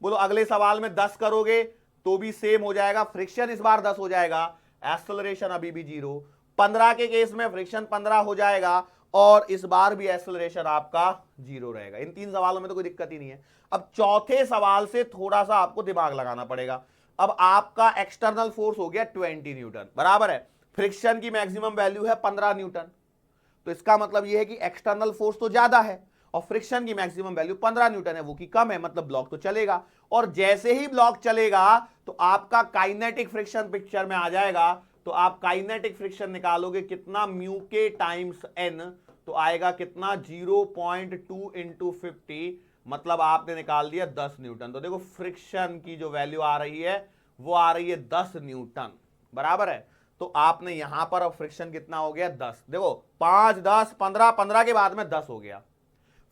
A: बोलो अगले सवाल में 10 करोगे तो भी सेम हो जाएगा, फ्रिक्शन इस बार 10 हो जाएगा, एक्सेलरेशन अभी भी 0। 15 के केस में फ्रिक्शन 15 हो जाएगा और इस बार भी एक्सेलरेशन आपका 0 रहेगा। इन 3 सवालों में तो कोई दिक्कत ही नहीं है। अब चौथे सवाल से थोड़ा सा आपको दिमाग लगाना पड़ेगा। अब आपका एक्सटर्नल फोर्स हो गया 20 न्यूटन, बराबर है, फ्रिक्शन की मैक्सिमम वैल्यू है 15 न्यूटन, तो इसका मतलब यह है कि एक्सटर्नल फोर्स तो ज्यादा है और फ्रिक्शन की मैक्सिमम वैल्यू 15 न्यूटन है, वो की कम है, मतलब ब्लॉक तो चलेगा। और जैसे ही ब्लॉक चलेगा तो आपका काइनेटिक फ्रिक्शन पिक्चर में आ जाएगा, तो आप काइनेटिक फ्रिक्शन निकालोगे कितना, म्यू के टाइम्स एन, तो आएगा कितना 0.2 इंटू 50, मतलब आपने निकाल दिया 10 न्यूटन। तो देखो फ्रिक्शन की जो वैल्यू आ रही है वो आ रही है 10 न्यूटन, बराबर है। तो आपने यहां पर अब फ्रिक्शन कितना हो गया 10, देखो 5, 10, 15, 15 के बाद में 10 हो गया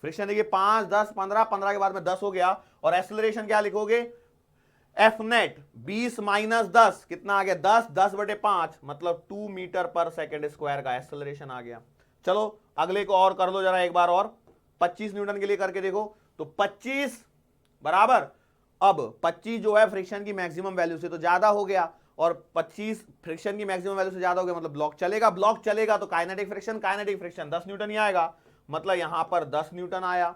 A: फ्रिक्शन, देखिए 5, 10, 15, 15 के बाद में 10 हो गया। और एक्सेलरेशन क्या लिखोगे, एफ नेट 20 माइनस 10 कितना आ गया 10, 10/5, मतलब 2 मीटर पर सेकेंड स्क्वायर का एक्सेलरेशन आ गया। चलो अगले को और कर दो जरा एक बार और, 25 न्यूटन के लिए करके देखो, तो 25 बराबर, अब 25 जो है फ्रिक्शन की मैक्सिमम वैल्यू से तो ज्यादा हो गया, और 25 फ्रिक्शन की मैक्सिमम वैल्यू से ज्यादा हो गया, मतलब ब्लॉक चलेगा, ब्लॉक चलेगा तो काइनेटिक फ्रिक्शन 10 न्यूटन ही आएगा, मतलब यहां पर 10 न्यूटन आया।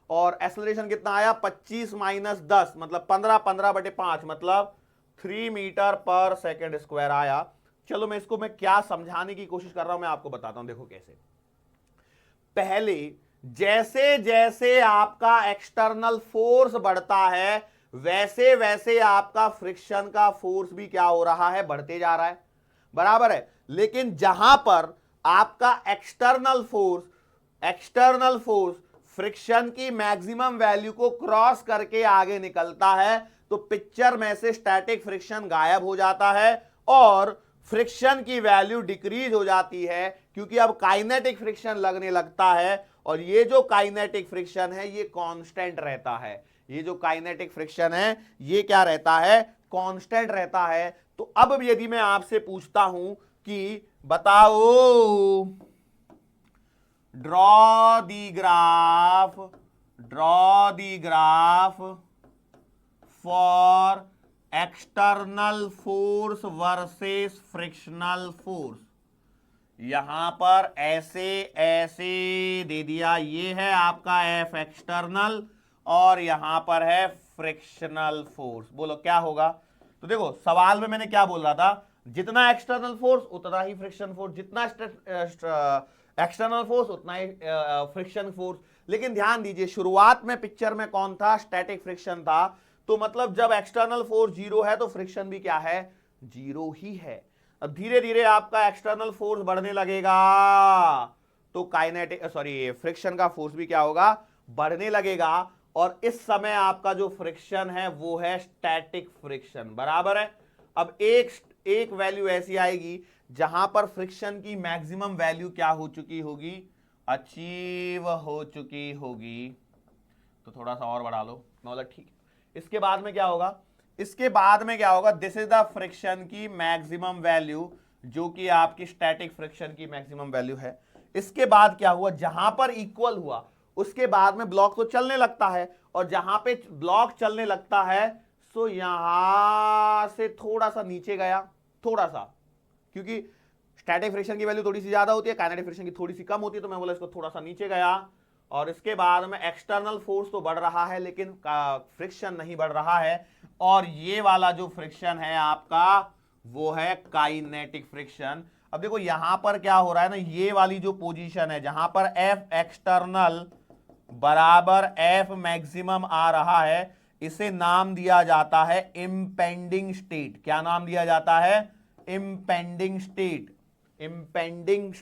A: और एक्सेलरेशन कितना आया, 25 माइनस 10 मतलब 15, 15/5 मतलब 3 मीटर पर सेकेंड स्क्वायर आया। चलो मैं इसको क्या समझाने की कोशिश कर रहा हूं, मैं आपको बताता हूं, देखो कैसे। पहले जैसे जैसे आपका एक्सटर्नल फोर्स बढ़ता है, वैसे वैसे आपका फ्रिक्शन का फोर्स भी क्या हो रहा है, बढ़ते जा रहा है, बराबर है। लेकिन जहां पर आपका एक्सटर्नल फोर्स फ्रिक्शन की मैक्सिमम वैल्यू को क्रॉस करके आगे निकलता है, तो पिक्चर में से स्टैटिक फ्रिक्शन गायब हो जाता है और फ्रिक्शन की वैल्यू डिक्रीज हो जाती है, क्योंकि अब काइनेटिक फ्रिक्शन लगने लगता है। और ये जो काइनेटिक फ्रिक्शन है ये कांस्टेंट रहता है, ये जो काइनेटिक फ्रिक्शन है ये क्या रहता है, कांस्टेंट रहता है। तो अब यदि मैं आपसे पूछता हूं कि बताओ, draw the graph for external force versus frictional force. यहां पर ऐसे ऐसे दे दिया, ये है आपका एफ एक्सटर्नल और यहां पर है फ्रिक्शनल फोर्स। बोलो क्या होगा। तो देखो सवाल में मैंने क्या बोल रहा था, जितना एक्सटर्नल फोर्स उतना ही फ्रिक्शन फोर्स, जितना एक्सटर्नल फोर्स उतना ही फ्रिक्शन फोर्स। लेकिन ध्यान दीजिए शुरुआत में पिक्चर में कौन था, स्टैटिक फ्रिक्शन था, तो मतलब जब एक्सटर्नल फोर्स जीरो है तो फ्रिक्शन भी क्या है, जीरो ही है। अब धीरे धीरे आपका एक्सटर्नल फोर्स बढ़ने लगेगा तो फ्रिक्शन का फोर्स भी क्या होगा, बढ़ने लगेगा। और इस समय आपका जो फ्रिक्शन है वो है स्टैटिक फ्रिक्शन, बराबर है। अब एक वैल्यू ऐसी आएगी जहां पर फ्रिक्शन की मैक्सिमम वैल्यू क्या हो चुकी होगी, अचीव हो चुकी होगी। तो थोड़ा सा और बढ़ा लो, मतलब ठीक है। इसके बाद में क्या होगा, दिस इज द फ्रिक्शन की मैक्सिमम वैल्यू, जो कि आपकी स्टैटिक फ्रिक्शन की मैक्सिमम वैल्यू है। इसके बाद क्या हुआ, जहां पर इक्वल हुआ उसके बाद में ब्लॉक तो चलने लगता है, और जहां पे ब्लॉक चलने लगता है सो यहां से थोड़ा सा नीचे गया, थोड़ा सा, क्योंकि स्टैटिक फ्रिक्शन की वैल्यू थोड़ी सी ज्यादा होती है, काइनेटिक फ्रिक्शन की थोड़ी सी कम होती है, तो मैं बोला इसको थोड़ा सा नीचे गया। और इसके बाद में एक्सटर्नल फोर्स तो बढ़ रहा है लेकिन फ्रिक्शन नहीं बढ़ रहा है, और ये वाला जो फ्रिक्शन है आपका वो है काइनेटिक फ्रिक्शन। अब देखो यहां पर क्या हो रहा है ना, ये वाली जो पोजीशन है जहां पर एफ एक्सटर्नल बराबर एफ मैक्सिमम आ रहा है, इसे नाम दिया जाता है इंपेंडिंग स्टेट। क्या नाम दिया जाता है, इंपेंडिंग स्टेट। इंपेंडिंग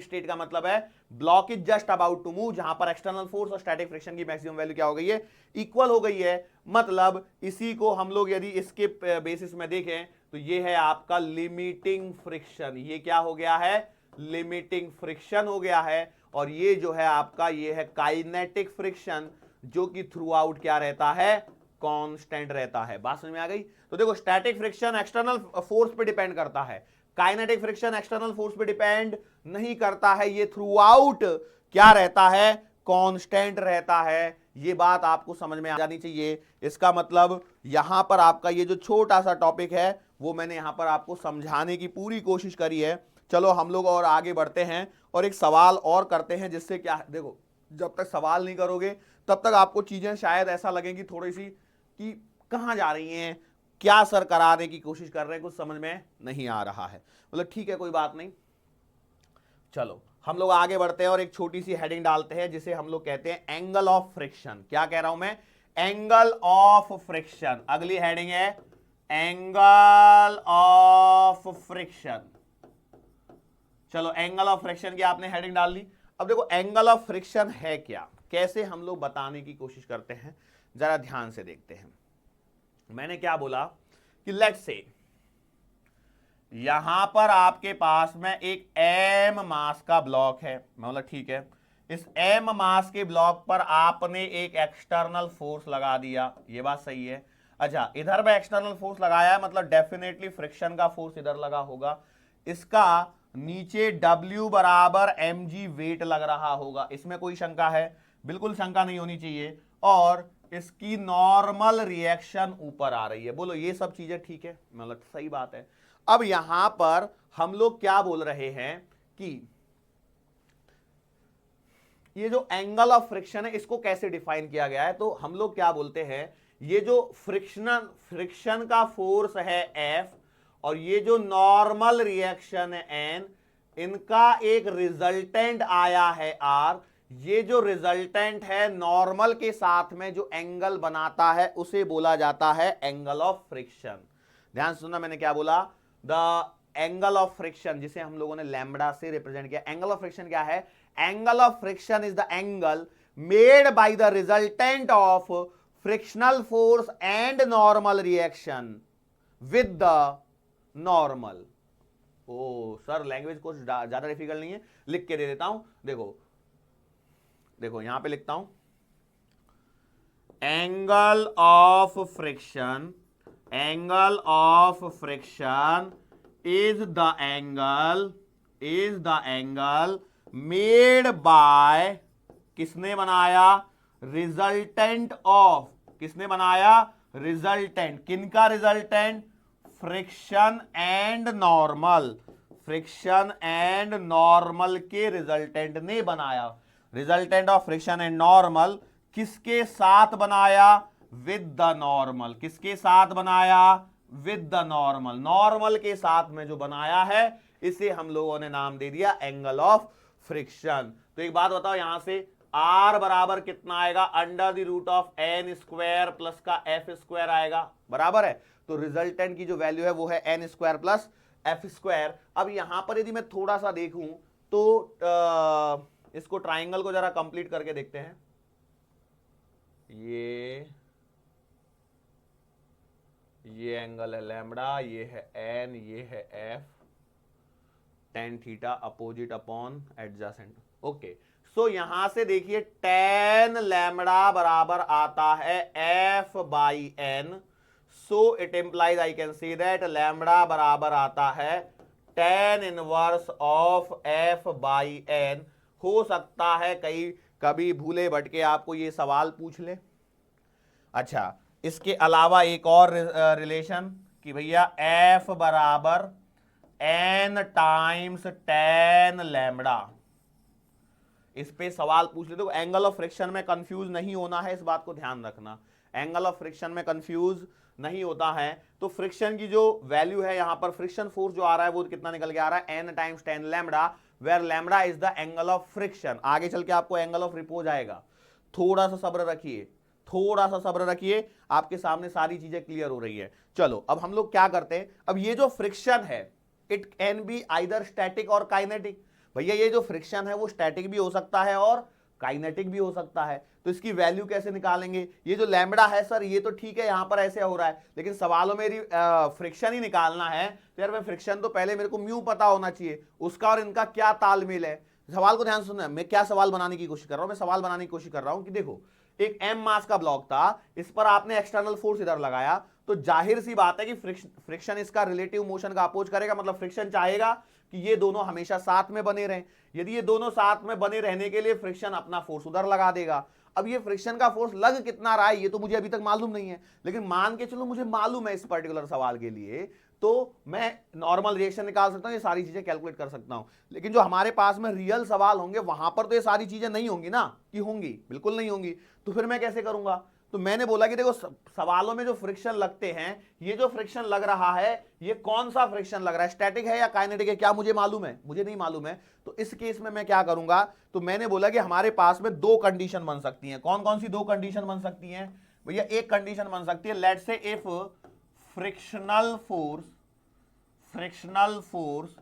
A: स्टेट का मतलब है block is just about to move, जहां पर एक्सटर्नल फोर्स और स्टैटिक फ्रिक्शन की मैक्सिमम वैल्यू क्या हो गई है, इक्वल हो गई है। मतलब इसी को हम लोग यदि इसके बेसिस में देखें तो ये है आपका लिमिटिंग फ्रिक्शन। ये क्या हो गया है, लिमिटिंग फ्रिक्शन हो गया है। और ये जो है आपका ये है काइनेटिक फ्रिक्शन, जो कि थ्रू आउट क्या रहता है, कांस्टेंट रहता है। बात समझ में आ गई। तो देखो स्टैटिक फ्रिक्शन एक्सटर्नल फोर्स पे डिपेंड करता है, काइनेटिक फ्रिक्शन एक्सटर्नल फोर्स पे डिपेंड नहीं करता है, ये थ्रू आउट क्या रहता है, कांस्टेंट रहता है। ये बात आपको समझ में आ जानी चाहिए। इसका मतलब यहां पर आपका ये जो छोटा सा टॉपिक है वो मैंने यहां पर आपको समझाने की पूरी कोशिश करी है। चलो हम लोग और आगे बढ़ते हैं और एक सवाल और करते हैं, जिससे क्या, देखो जब तक सवाल नहीं करोगे तब तक आपको चीजें शायद ऐसा लगेगी थोड़ी सी कि कहां जा रही हैं, क्या सर कराने की कोशिश कर रहे हैं, कुछ समझ में नहीं आ रहा है। मतलब ठीक है कोई बात नहीं, चलो हम लोग आगे बढ़ते हैं और एक छोटी सी हेडिंग डालते हैं जिसे हम लोग कहते हैं एंगल ऑफ फ्रिक्शन। क्या कह रहा हूं मैं, एंगल ऑफ फ्रिक्शन। अगली हेडिंग है एंगल ऑफ फ्रिक्शन। चलो एंगल ऑफ फ्रिक्शन की आपने हेडिंग डाल ली। अब देखो एंगल ऑफ फ्रिक्शन है क्या, कैसे हम लोग बताने की कोशिश करते हैं, जरा ध्यान से देखते हैं। मैंने क्या बोला कि लेट्स से यहां पर आपके पास में एक एम मास का ब्लॉक है, मतलब ठीक है, इस एम मास के ब्लॉक पर आपने एक एक्सटर्नल फोर्स लगा दिया, ये बात सही है। अच्छा इधर में एक्सटर्नल फोर्स लगाया है, मतलब डेफिनेटली फ्रिक्शन का फोर्स इधर लगा होगा। इसका नीचे W बराबर mg वेट लग रहा होगा, इसमें कोई शंका है, बिल्कुल शंका नहीं होनी चाहिए। और इसकी नॉर्मल रिएक्शन ऊपर आ रही है। बोलो ये सब चीजें ठीक है, मतलब सही बात है। अब यहां पर हम लोग क्या बोल रहे हैं कि ये जो एंगल ऑफ फ्रिक्शन है इसको कैसे डिफाइन किया गया है, तो हम लोग क्या बोलते हैं, ये जो फ्रिक्शन का फोर्स है F और ये जो नॉर्मल रिएक्शन है N, इनका एक रिजल्टेंट आया है R। ये जो रिजल्टेंट है नॉर्मल के साथ में जो एंगल बनाता है उसे बोला जाता है एंगल ऑफ फ्रिक्शन। ध्यान सुनना, मैंने क्या बोला, द एंगल ऑफ फ्रिक्शन, जिसे हम लोगों ने लैम्बडा से रिप्रेजेंट किया। एंगल ऑफ फ्रिक्शन क्या है? Angle of friction is the angle made by the resultant of frictional force and normal reaction with the normal. ओ सर लैंग्वेज कुछ ज्यादा डिफिकल्ट नहीं है, लिख के दे देता हूं। देखो यहां पे लिखता हूं, angle of friction is the angle made by, किसने बनाया? रिजल्टेंट ऑफ, किसने बनाया? रिजल्टेंट। किनका रिजल्टेंट? फ्रिक्शन एंड नॉर्मल के रिजल्टेंट ने बनाया। Resultant of friction and normal किसके साथ बनाया? With the normal. किसके साथ बनाया? With the normal. नॉर्मल के साथ में जो बनाया है इसे हम लोगों ने नाम दे दिया एंगल ऑफ फ्रिक्शन। तो एक बात बताओ, यहां से R बराबर कितना आएगा? Under the root of n square plus का f स्क्वायर आएगा, बराबर है। तो रिजल्टेंट की जो वैल्यू है वो है n square plus f square. अब यहां पर यदि मैं थोड़ा सा देखूं तो इसको ट्राइंगल को जरा कंप्लीट करके देखते हैं। ये एंगल है लैम्बडा, ये है n, ये है f, tan theta opposite upon adjacent. Okay, so यहां से देखिए tan लैम्बडा बराबर आता है f by n। So it implies, I can see that lambda बराबर आता है tan inverse of f by n। हो सकता है कभी भूले भटके आपको ये सवाल पूछ ले। अच्छा, इसके अलावा एक और रिलेशन कि भैया f बराबर n टाइम्स tan लैम्बडा, इस पे सवाल पूछ ले। तो एंगल ऑफ फ्रिक्शन में कंफ्यूज नहीं होना है, इस बात को ध्यान रखना। एंगल ऑफ फ्रिक्शन में कंफ्यूज नहीं होता है। तो फ्रिक्शन की जो वैल्यू है यहां पर, फ्रिक्शन फोर्स जो आ रहा है वो कितना निकल के आ रहा है? n times tan lambda, where lambda is the angle of friction. आगे चल के आपको एंगल ऑफ रिपोज आएगा, थोड़ा सा सब्र रखिए, आपके सामने सारी चीजें क्लियर हो रही है। चलो अब हम लोग क्या करते हैं, अब ये जो फ्रिक्शन है it can be either static और काइनेटिक। भैया ये जो फ्रिक्शन है वो स्टैटिक भी हो सकता है और काइनेटिक भी हो सकता है। तो इसकी वैल्यू कैसे निकालेंगे? ये जो लैम्बडा है सर ये तो ठीक है, यहां पर ऐसे हो रहा है, लेकिन सवालों में फ्रिक्शन ही निकालना है तो यार मैं फ्रिक्शन तो पहले मेरे को म्यू पता होना चाहिए, उसका और इनका क्या तालमेल है। सवाल को ध्यान से सुनना, मैं क्या सवाल बनाने की कोशिश कर रहा हूं? मैं सवाल बनाने की कोशिश कर रहा हूं कि देखो एक m मास का ब्लॉक था, इस पर आपने एक्सटर्नल फोर्स इधर लगाया, तो जाहिर सी बात है कि फ्रिक्शन इसका रिलेटिव मोशन का अपोज करेगा। मतलब फ्रिक्शन चाहेगा कि ये दोनों हमेशा साथ में बने रहें। यदि ये दोनों साथ में बने रहने के लिए फ्रिक्शन अपना फोर्स उधर लगा देगा। अब ये फ्रिक्शन का फोर्स लग कितना रहा है ये तो मुझे अभी तक मालूम नहीं है, लेकिन मान के चलो मुझे मालूम है इस पर्टिकुलर सवाल के लिए, तो मैं नॉर्मल रिएक्शन निकाल सकता हूं, ये सारी चीजें कैलकुलेट कर सकता हूं। लेकिन जो हमारे पास में रियल सवाल होंगे वहां पर तो ये सारी चीजें नहीं होंगी ना, कि होंगी? बिल्कुल नहीं होंगी। तो फिर मैं कैसे करूंगा? तो मैंने बोला कि देखो सवालों में जो फ्रिक्शन लगते हैं, ये जो फ्रिक्शन लग रहा है ये कौन सा फ्रिक्शन लग रहा है, स्टैटिक है या काइनेटिक है, क्या मुझे मालूम है? मुझे नहीं मालूम है। तो इस केस में मैं क्या करूंगा, तो मैंने बोला कि हमारे पास में दो कंडीशन बन सकती हैं। कौन कौन सी दो कंडीशन बन सकती हैं भैया? एक कंडीशन बन सकती है, let's say if frictional force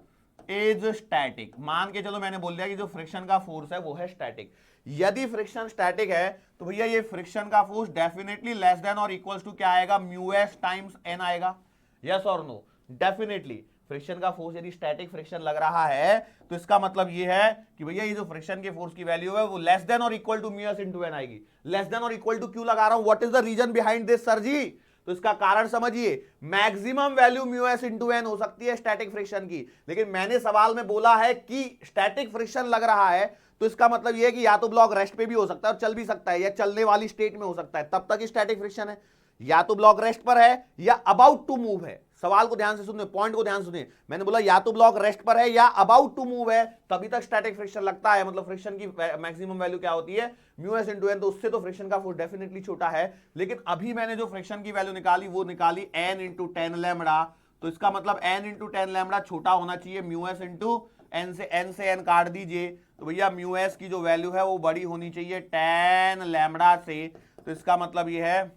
A: is static. मान के चलो मैंने बोल दिया कि जो फ्रिक्शन का फोर्स है वो है स्टैटिक। यदि फ्रिक्शन स्टैटिक है तो भैया ये फ्रिक्शन का फोर्स डेफिनेटली लेस देन और इक्वल्स टू क्या आएगा? म्यू एस टाइम्स एन आएगा। यस और नो? डेफिनेटली फ्रिक्शन का फोर्स यदि स्टैटिक फ्रिक्शन लग रहा है तो इसका मतलब ये है कि भैया ये जो फ्रिक्शन के फोर्स की वैल्यू है वो लेस देन और equal to mu S into N आएगी। लेस देन और इक्वल टू क्यों लगा रहा हूं? What is the reason behind this sir ji? तो इसका कारण समझिए, maximum value mu S into N हो सकती है स्टैटिक फ्रिक्शन की, लेकिन मैंने सवाल में बोला है कि स्टैटिक फ्रिक्शन लग रहा है तो इसका मतलब यह है कि या तो ब्लॉक रेस्ट पे भी हो सकता है और चल भी सकता है, या चलने वाली स्टेट में हो सकता है, तब तक स्टैटिक फ्रिक्शन है। या तो ब्लॉक रेस्ट पर है या अबाउट टू मूव है। सवाल को ध्यान से सुनिए, पॉइंट को ध्यान से सुनिए। मैंने बोला या तो ब्लॉक रेस्ट पर है या अबाउट टू मूव है, तभी तक स्टैटिक फ्रिक्शन लगता है। मतलब फ्रिक्शन की मैक्सिमम वैल्यू क्या होती है, म्यू एस इंटू एन, तो उससे तो फ्रिक्शन का फोर्स डेफिनेटली छोटा है। लेकिन अभी मैंने जो फ्रिक्शन की वैल्यू निकाली वो निकाली एन इंटू टेन लैम्बडा, तो इसका मतलब एन इंटू टेन लैम्बडा छोटा होना चाहिए म्यू एस इंटू एन से एन काट दीजिए, तो भैया म्यू एस की जो वैल्यू है वो बड़ी होनी चाहिए टेन लैम्बडा से। तो इसका मतलब ये है,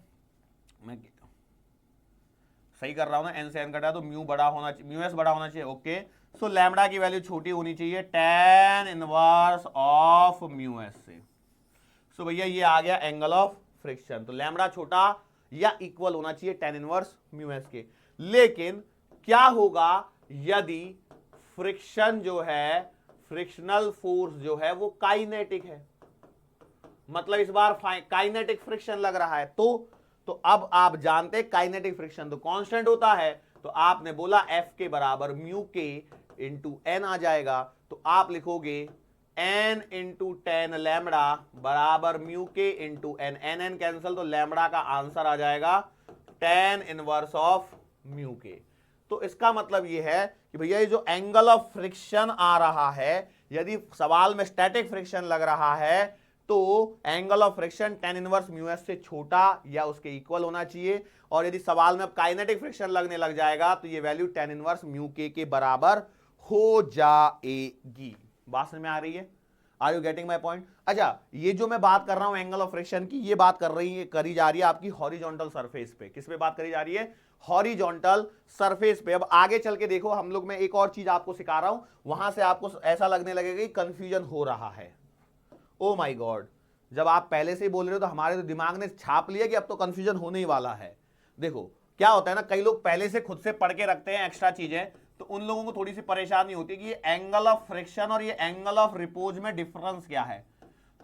A: मैं सही कर रहा हूं ना, एन से एन कटा तो म्यू बड़ा होना चाहिए, म्यू एस बड़ा होना चाहिए। ओके, सो लैम्बडा की वैल्यू छोटी होनी चाहिए tan inverse of mu S से। सो भैया ये आ गया एंगल ऑफ फ्रिक्शन। तो लैम्बडा छोटा या इक्वल होना चाहिए टेन इनवर्स म्यू एस के। लेकिन क्या होगा यदि फ्रिक्शन जो है, फ्रिक्शनल फोर्स जो है वो काइनेटिक है, मतलब इस बार काइनेटिक फ्रिक्शन लग रहा है, तो अब आप जानते हैं काइनेटिक फ्रिक्शन तो कांस्टेंट होता है, तो आपने बोला एफ के बराबर म्यू के इंटू एन आ जाएगा, तो आप लिखोगे एन इंटू टेन लैम्बडा बराबर म्यू के into N, N N cancel, तो लैम्बडा का आंसर आ जाएगा टेन इनवर्स ऑफ म्यू के। तो इसका मतलब यह है कि भैया ये जो एंगल ऑफ फ्रिक्शन आ रहा है, यदि सवाल में स्टैटिक फ्रिक्शन लग रहा है तो angle of friction tan inverse mu S से छोटा या उसके इक्वल होना चाहिए, और यदि सवाल में अब काइनेटिक फ्रिक्शन लगने लग जाएगा तो ये वैल्यू टेन इनवर्स म्यू के बराबर हो जाएगी। बात समझ में आ रही है? Are you getting my point? अच्छा, ये जो मैं बात कर रहा हूं एंगल ऑफ फ्रिक्शन की, ये बात करी जा रही है आपकी हॉरिजॉन्टल सरफेस पे। किस पे बात करी जा रही है? हॉरिजॉन्टल सरफेस पे। अब आगे चल के देखो, हम लोग, मैं एक और चीज आपको सिखा रहा हूं, वहां से आपको ऐसा लगने लगेगा कि कंफ्यूजन हो रहा है। ओ माय गॉड, जब आप पहले से ही बोल रहे हो तो हमारे तो दिमाग ने छाप लिया कि अब तो कंफ्यूजन होने ही वाला है। देखो क्या होता है ना, कई लोग पहले से खुद से पढ़ के रखते हैं एक्स्ट्रा चीजें, तो उन लोगों को थोड़ी सी परेशानी होती है कि ये एंगल ऑफ फ्रिक्शन और ये एंगल ऑफ रिपोज में डिफरेंस क्या है।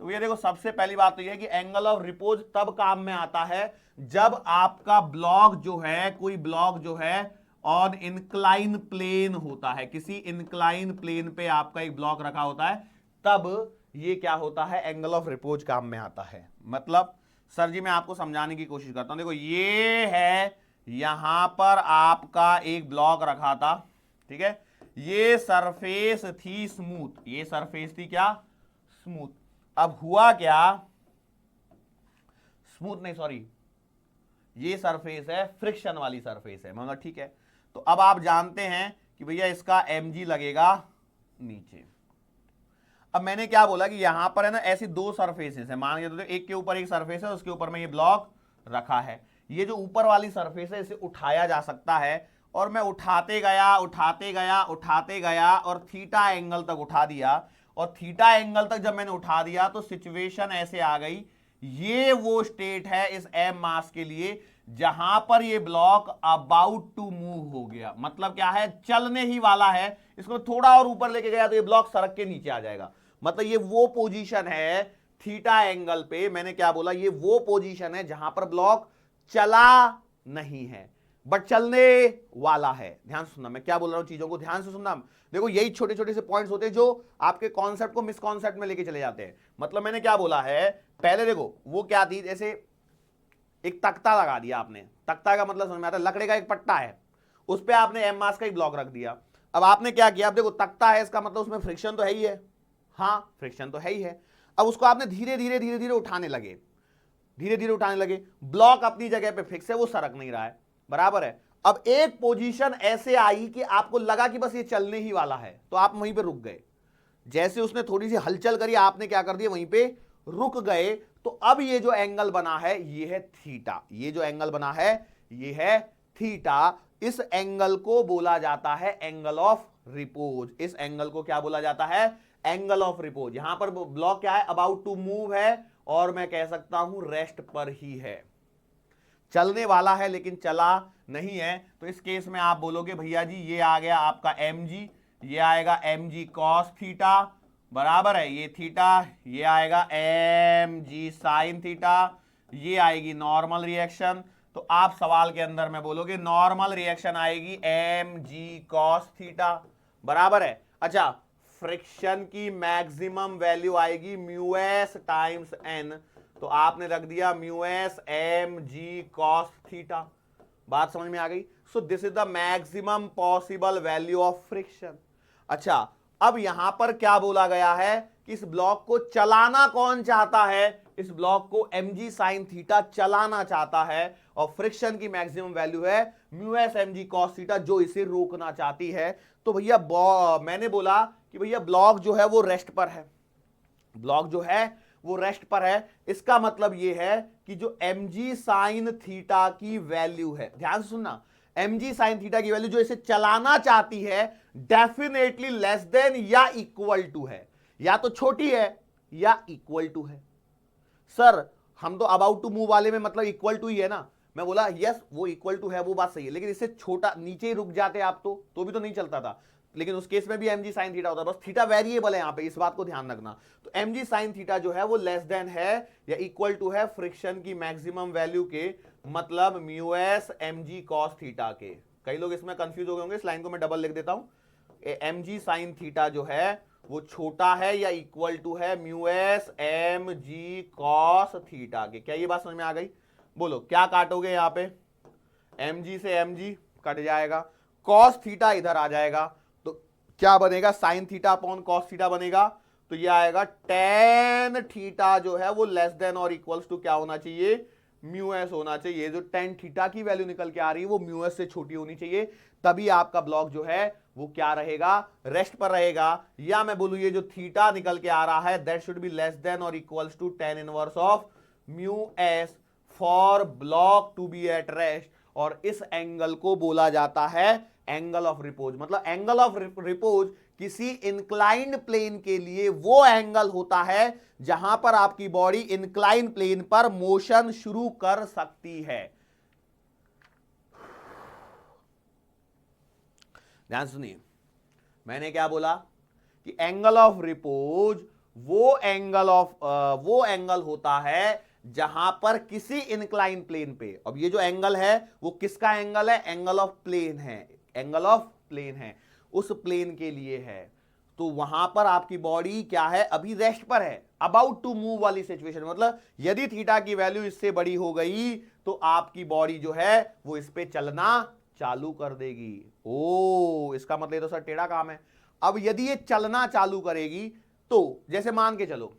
A: तो ये देखो, सबसे पहली बात तो ये है कि एंगल ऑफ रिपोज तब काम में आता है जब आपका ब्लॉक जो है, कोई ब्लॉक जो है ऑन इंक्लाइन प्लेन होता है, किसी इंक्लाइन प्लेन पे आपका एक ब्लॉक रखा होता है, तब ये क्या होता है, एंगल ऑफ रिपोज काम में आता है। मतलब सर जी मैं आपको समझाने की कोशिश करता हूं। देखो ये है, यहां पर आपका एक ब्लॉक रखा था, ठीक है, ये सरफेस थी स्मूथ, ये सरफेस थी क्या, स्मूथ। अब हुआ क्या, स्मूथ नहीं सॉरी, ये सरफेस है फ्रिक्शन वाली सरफेस है, मतलब ठीक है। तो अब आप जानते हैं कि भैया इसका mg लगेगा नीचे। अब मैंने क्या बोला कि यहां पर है ना ऐसी दो सरफेसेस है, मान के तो एक के ऊपर एक सरफेस है, उसके ऊपर में ये ब्लॉक रखा है। ये जो ऊपर वाली सरफेस है इसे उठाया जा सकता है, और मैं उठाते गया उठाते गया उठाते गया और थीटा एंगल तक उठा दिया, और थीटा एंगल तक जब मैंने उठा दिया तो सिचुएशन ऐसे आ गई, ये वो स्टेट है इस एम मास के लिए जहां पर ये ब्लॉक अबाउट टू मूव हो गया। मतलब क्या है, चलने ही वाला है, इसको थोड़ा और ऊपर लेके गया तो ये ब्लॉक सड़क के नीचे आ जाएगा। मतलब ये वो पोजीशन है थीटा एंगल पे, मैंने क्या बोला, ये वो पोजीशन है जहां पर ब्लॉक चला नहीं है बट चलने वाला है। ध्यान से सुनना, मैं क्या बोल रहा हूं, चीजों को ध्यान से सुनना। देखो यही छोटे छोटे से पॉइंट्स होते हैं जो आपके कॉन्सेप्ट को मिसकॉन्सेप्ट में लेके चले जाते हैं। मतलब मैंने क्या बोला है, पहले देखो वो क्या थी, जैसे एक तख्ता लगा दिया आपने, तख्ता का मतलब समझ में आता है, लकड़े का एक पट्टा है, उस पर आपने एम मास का एक ब्लॉक रख दिया। अब आपने क्या किया, अब देखो तख्ता है, इसका मतलब उसमें फ्रिक्शन तो है ही है, हाँ फ्रिक्शन तो है ही है। अब उसको आपने धीरे धीरे धीरे धीरे उठाने लगे, धीरे धीरे उठाने लगे, ब्लॉक अपनी जगह पे फिक्स है, वो सरक नहीं रहा है, बराबर है। अब एक पोजीशन ऐसे आई कि आपको लगा कि बस ये चलने ही वाला है, तो आप वहीं पे रुक गए। जैसे उसने थोड़ी सी हलचल करी, आपने क्या कर दिया, वहीं पे रुक गए। तो अब ये जो एंगल बना है ये है थीटा, ये जो एंगल बना है ये है थीटा। इस एंगल को बोला जाता है एंगल ऑफ रिपोज। इस एंगल को क्या बोला जाता है, एंगल ऑफ रिपोज। यहां पर ब्लॉक क्या है, अबाउट टू मूव है, और मैं कह सकता हूं रेस्ट पर ही है, चलने वाला है लेकिन चला नहीं है। तो इस केस में आप बोलोगे भैया जी ये आ गया आपका mg, ये आएगा mg cos थीटा, बराबर है ये थीटा, ये आएगा mg sin थीटा, ये आएगी नॉर्मल रिएक्शन। तो आप सवाल के अंदर में बोलोगे नॉर्मल रिएक्शन आएगी mg cos थीटा, बराबर है। अच्छा, फ्रिक्शन की मैक्सिमम वैल्यू आएगी म्यू एस टाइम्स एन, तो आपने रख दिया mu S M G cos theta. बात समझ में आ गई? So this is the maximum possible value of friction. अच्छा, अब यहां पर क्या बोला गया है कि इस ब्लॉक को चलाना कौन चाहता है? इस ब्लॉक को mg sin थीटा चलाना चाहता है, और फ्रिक्शन की मैक्सिमम वैल्यू है mu S mg cos theta, जो इसे रोकना चाहती है। तो भैया मैंने बोला कि भैया ब्लॉक जो है वो रेस्ट पर है, ब्लॉक जो है वो रेस्ट पर है। इसका मतलब ये है कि जो mg sin थीटा की वैल्यू है, ध्यान से सुनना, mg sin थीटा की वैल्यू जो इसे चलाना चाहती है डेफिनेटली लेस देन या इक्वल टू है, या तो छोटी है या इक्वल टू है। सर हम तो अबाउट टू मूव वाले में मतलब इक्वल टू ही है ना, मैं बोला यस वो इक्वल टू है, वो बात सही है, लेकिन इससे छोटा नीचे ही रुक जाते आप तो भी तो नहीं चलता था, लेकिन उस केस में भी mg sin थीटा होता है, बस थीटा वेरिएबल है यहां पे, इस बात को ध्यान रखना। तो mg sin थीटा जो है वो लेस देन है या इक्वल टू है फ्रिक्शन की मैक्सिमम वैल्यू के, मतलब mu S mg cos theta के। कई लोग इसमें कंफ्यूज हो गए होंगे, इस लाइन को मैं डबल लिख देता हूं, mg sin थीटा जो है वो छोटा है या इक्वल टू है mu S mg cos theta के। क्या ये बात समझ में आ गई? बोलो क्या काटोगे यहां पे? mg से mg कट जाएगा, cos थीटा इधर आ जाएगा, तो क्या बनेगा? sin theta upon cos theta बनेगा, तो ये आएगा tan थीटा जो है वो लेस देन और इक्वल्स टू क्या होना चाहिए? म्यू एस होना चाहिए। जो tan थीटा की वैल्यू निकल के आ रही है वो म्यू एस से छोटी होनी चाहिए, तभी आपका ब्लॉक जो है वो क्या रहेगा? रेस्ट पर रहेगा। या मैं बोलूं ये जो थीटा निकल के आ रहा है that should be less than और equals to tan inverse of mu S for block to be at rest, और इस एंगल को बोला जाता है एंगल ऑफ रिपोज। मतलब एंगल ऑफ रिपोज किसी इंक्लाइंड प्लेन के लिए वो एंगल होता है जहां पर आपकी बॉडी इंक्लाइन प्लेन पर मोशन शुरू कर सकती है। ध्यान सुनिए, मैंने क्या बोला कि एंगल ऑफ रिपोज वो एंगल होता है जहां पर किसी इंक्लाइन प्लेन पे, अब ये जो एंगल है वो किसका एंगल है? एंगल ऑफ प्लेन है, एंगल ऑफ प्लेन है, उस प्लेन के लिए है। तो वहां पर आपकी बॉडी क्या है? अभी रेस्ट पर है, अबाउट टू मूव वाली सिचुएशन, मतलब यदि थीटा की वैल्यू इससे बड़ी हो गई तो आपकी बॉडी जो है वो इस पे चलना चालू कर देगी। ओ, इसका मतलब तो सर टेढ़ा काम है। अब यदि ये चलना चालू करेगी तो जैसे मान के चलो,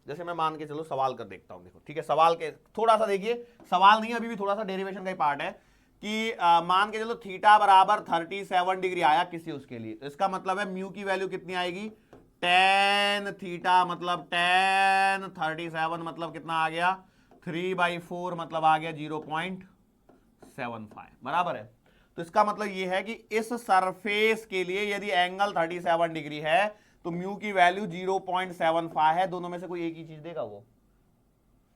A: जैसे मैं मान के चलो सवाल कर देखता हूं, देखो ठीक है, सवाल के थोड़ा सा देखिए, सवाल नहीं अभी भी थोड़ा सा डेरिवेशन का ही पार्ट है कि मान के चलो थीटा बराबर 37 डिग्री आया किसी उसके लिए, तो इसका मतलब है म्यू की वैल्यू कितनी आएगी? tan थीटा, मतलब tan 37 मतलब कितना आ गया? 3/4 मतलब आ गया 0.75, बराबर है। तो इसका मतलब यह है कि इस सरफेस के लिए यदि एंगल 37 डिग्री है तो म्यू की वैल्यू 0.75 है। दोनों में से कोई एक ही चीज देगा वो,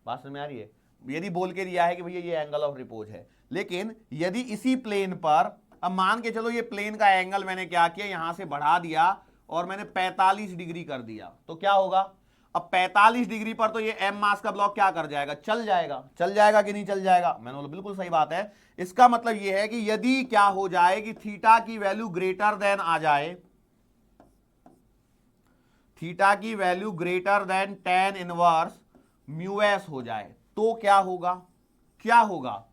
A: बात समझ में आ रही है? यदि बोल के दिया है कि भैया ये एंगल ऑफ रिपोज है, लेकिन यदि इसी प्लेन पर, अब मान के चलो ये प्लेन का एंगल मैंने क्या किया, यहां से बढ़ा दिया और मैंने 45 डिग्री कर दिया, तो क्या होगा? अब 45 डिग्री पर तो ये m मास का ब्लॉक क्या कर जाएगा? चल जाएगा। चल जाएगा कि नहीं चल जाएगा? मैंने बोला बिल्कुल सही बात है। इसका मतलब ये है कि यदि क्या हो जाए कि थीटा की वैल्यू ग्रेटर देन आ जाए, थीटा की value greater than tan inverse mu S हो जाए, तो क्या होगा? क्या होगा?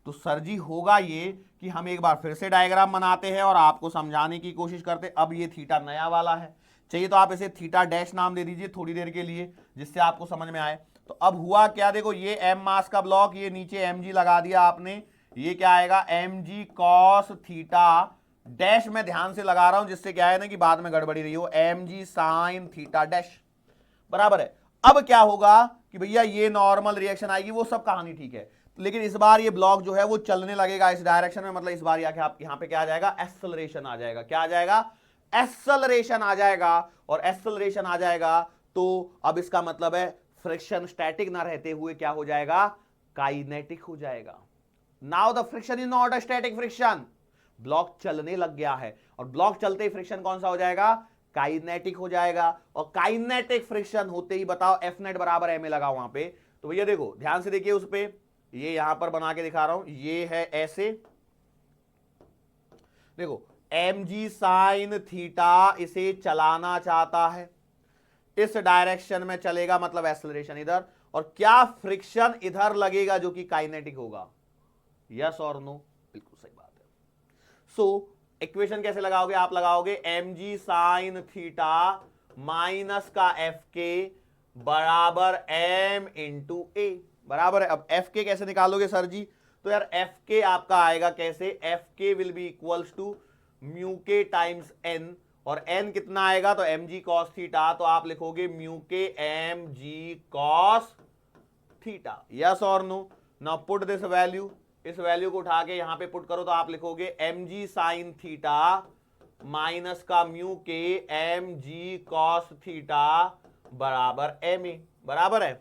A: तो सर जी होगा ये कि हम एक बार फिर से डायग्राम बनाते हैं और आपको समझाने की कोशिश करते हैं। अब ये थीटा नया वाला है, चाहिए तो आप इसे थीटा डैश नाम दे दीजिए थोड़ी देर के लिए, जिससे आपको समझ में आए। तो अब हुआ क्या, देखो ये m मास का ब्लॉक, ये नीचे mg लगा दिया आपने, ये क्या आएगा? mg cos थीटा डैश में ध्यान से लगा रहा हूं जिससे क्या है ना कि बाद में गड़बड़ी रही हो, mg sin थीटा डैश, बराबर है। अब क्या होगा कि भैया ये नॉर्मल रिएक्शन आएगी, वो सब कहानी ठीक है, लेकिन इस बार ये ब्लॉक जो है वो चलने लगेगा इस डायरेक्शन में, मतलब इस बार आप यहां पे क्या आ जाएगा? एक्सेलरेशन आ जाएगा। क्या आ जाएगा? एक्सेलरेशन आ जाएगा। और एक्सेलरेशन आ जाएगा तो अब इसका मतलब है फ्रिक्शन स्टैटिक ना रहते हुए क्या हो जाएगा? काइनेटिक हो जाएगा। Now the friction is not a static friction, block चलने लग गया है, और ब्लॉक चलते ही फ्रिक्शन कौन सा हो जाएगा? काइनेटिक हो जाएगा। और काइनेटिक फ्रिक्शन होते ही बताओ एफ नेट बराबर एम ए लगा वहां पे, तो भैया देखो ध्यान से देखिए उस पे, ये यहां पर बना के दिखा रहा हूं, ये है ऐसे, देखो mg साइन थीटा इसे चलाना चाहता है, इस डायरेक्शन में चलेगा, मतलब एक्सेलरेशन इधर, और क्या फ्रिक्शन इधर लगेगा जो कि काइनेटिक होगा, यस और नो, बिल्कुल सही बात है। सो इक्वेशन कैसे लगाओगे, आप लगाओगे mg साइन थीटा माइनस का एफ के बराबर m इंटू ए, बराबर है। अब एफ के कैसे निकालोगे सर जी, तो यार एफ के आपका आएगा कैसे, F K will be equals to mu K times N, और एन कितना आएगा, तो एम जी कॉस थीटा, तो आप लिखोगे म्यू के M G cos theta, yes और no. Now put this value, इस वैल्यू को उठा के यहां पे पुट करो तो आप लिखोगे M G sine theta minus का म्यू के एम जी कॉस थीटा बराबर एम ए, बराबर है।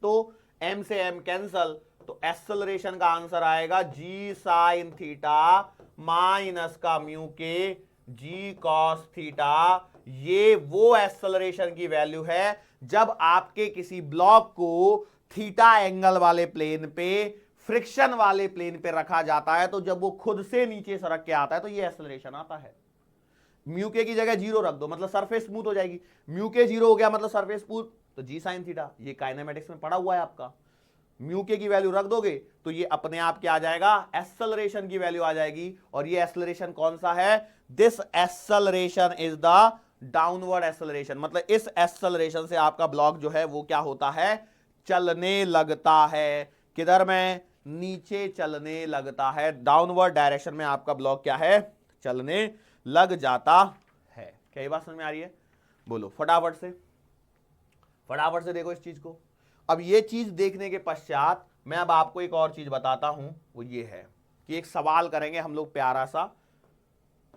A: तो एम से एम कैंसल, तो एक्सेलरेशन का आंसर आएगा जी साइन थीटा माइनस का mu K G cos theta. ये वो एक्सेलरेशन की वैल्यू है जब आपके किसी ब्लॉक को थीटा एंगल वाले प्लेन पे, फ्रिक्शन वाले प्लेन पे रखा जाता है, तो जब वो खुद से नीचे सरक के आता है तो ये एक्सेलरेशन आता है। म्यू के की जगह जीरो रख दो, मतलब सरफेस स्मूथ हो जाएगी, म्यू के जीरो हो गया मतलब सरफेस स्मूथ, तो जी साइन थीटा, ये काइनेमेटिक्स में पढ़ा हुआ है आपका। म्यू के की वैल्यू रख दोगे तो ये अपने आप क्या आ जाएगा, एक्सेलरेशन की वैल्यू आ जाएगी। और ये एक्सेलरेशन कौन सा है, this acceleration is the downward acceleration, मतलब इस एक्सेलरेशन से आपका ब्लॉक जो है वो क्या होता है, चलने लगता है, किधर में, नीचे चलने लगता है, डाउनवर्ड डायरेक्शन में आपका ब्लॉक क्या है, चलने लग जाता है। क्या ये बात समझ में आ रही है, बोलो फटाफट से, फटाफट से देखो इस चीज को। अब ये चीज देखने के पश्चात मैं अब आपको एक और चीज बताता हूं, वो ये है कि एक सवाल करेंगे हम लोग प्यारा सा,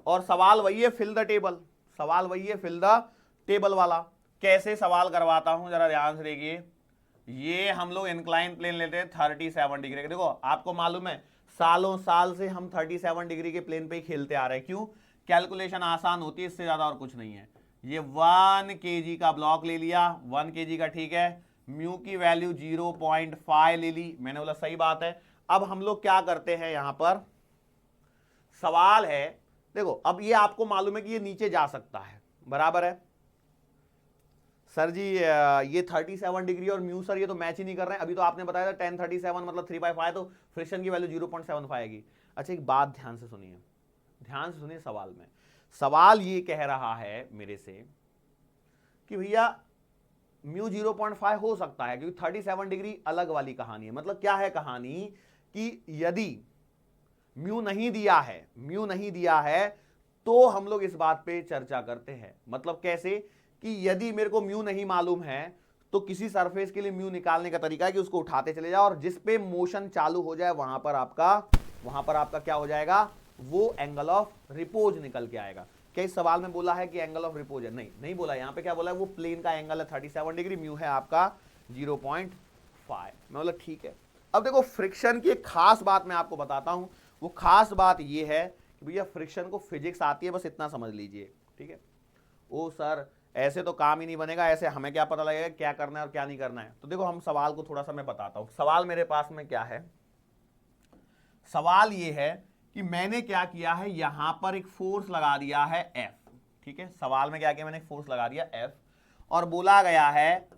A: और सवाल वही है फिल द टेबल, सवाल वही है फिल द टेबल वाला। कैसे सवाल करवाता हूं जरा ध्यान से देखिए। ये हम लोग इंक्लाइन प्लेन लेते हैं 37 डिग्री के, देखो आपको मालूम है सालों साल से हम 37 डिग्री के प्लेन पे ही खेलते आ रहे हैं, क्यों, कैलकुलेशन आसान होती है, इससे ज्यादा और कुछ नहीं है। ये 1 kg का ब्लॉक ले लिया, 1 kg का, ठीक है, म्यू की वैल्यू 0.5 ले ली, मैंने बोला सही बात है। अब हम लोग क्या करते हैं, यहां पर सवाल है, देखो अब ये आपको मालूम है कि ये नीचे जा सकता है, बराबर है सर जी, ये 37 डिग्री और म्यू सर ये तो मैच ही नहीं कर रहे हैं, अभी तो आपने बताया था 1037 मतलब 3/5, तो फ्रिक्शन की वैल्यू 0.75 आएगी। अच्छा एक बात ध्यान से सुनिए, ध्यान से सुनिए सवाल में, सवाल ये कह रहा है मेरे से कि भैया म्यू 0.5 हो सकता है, क्योंकि 37 डिग्री अलग वाली कहानी है। मतलब क्या है कहानी, कि यदि म्यू नहीं दिया है, म्यू नहीं दिया है, तो हम लोग इस बात पे चर्चा करते हैं। मतलब कैसे, कि यदि मेरे को म्यू नहीं मालूम है तो किसी सरफेस के लिए म्यू निकालने का तरीका है कि उसको उठाते चले जाओ और जिस पे मोशन चालू हो जाए वहां पर आपका क्या हो जाएगा, वो एंगल ऑफ रिपोज निकल के आएगा। क्या इस सवाल में बोला है कि एंगल ऑफ रिपोज है, नहीं नहीं बोला, यहां पे क्या बोला है, वो प्लेन का एंगल है 37 डिग्री, म्यू है आपका 0.5। मैं बोला ठीक है। अब देखो फ्रिक्शन की एक खास बात मैं आपको बताता हूं, वो खास बात ये है कि भैया फ्रिक्शन को फिजिक्स आती है, बस इतना समझ लीजिए, ठीक है। ओ सर ऐसे तो काम ही नहीं बनेगा, ऐसे हमें क्या पता लगेगा क्या करना है और क्या नहीं करना है। तो देखो हम सवाल को थोड़ा सा मैं बताता हूं। सवाल मेरे पास में क्या है, सवाल ये है कि मैंने क्या किया है, यहां पर एक फोर्स लगा दिया है F, ठीक है। सवाल में क्या किया, मैंने एक फोर्स लगा दिया F और बोला गया है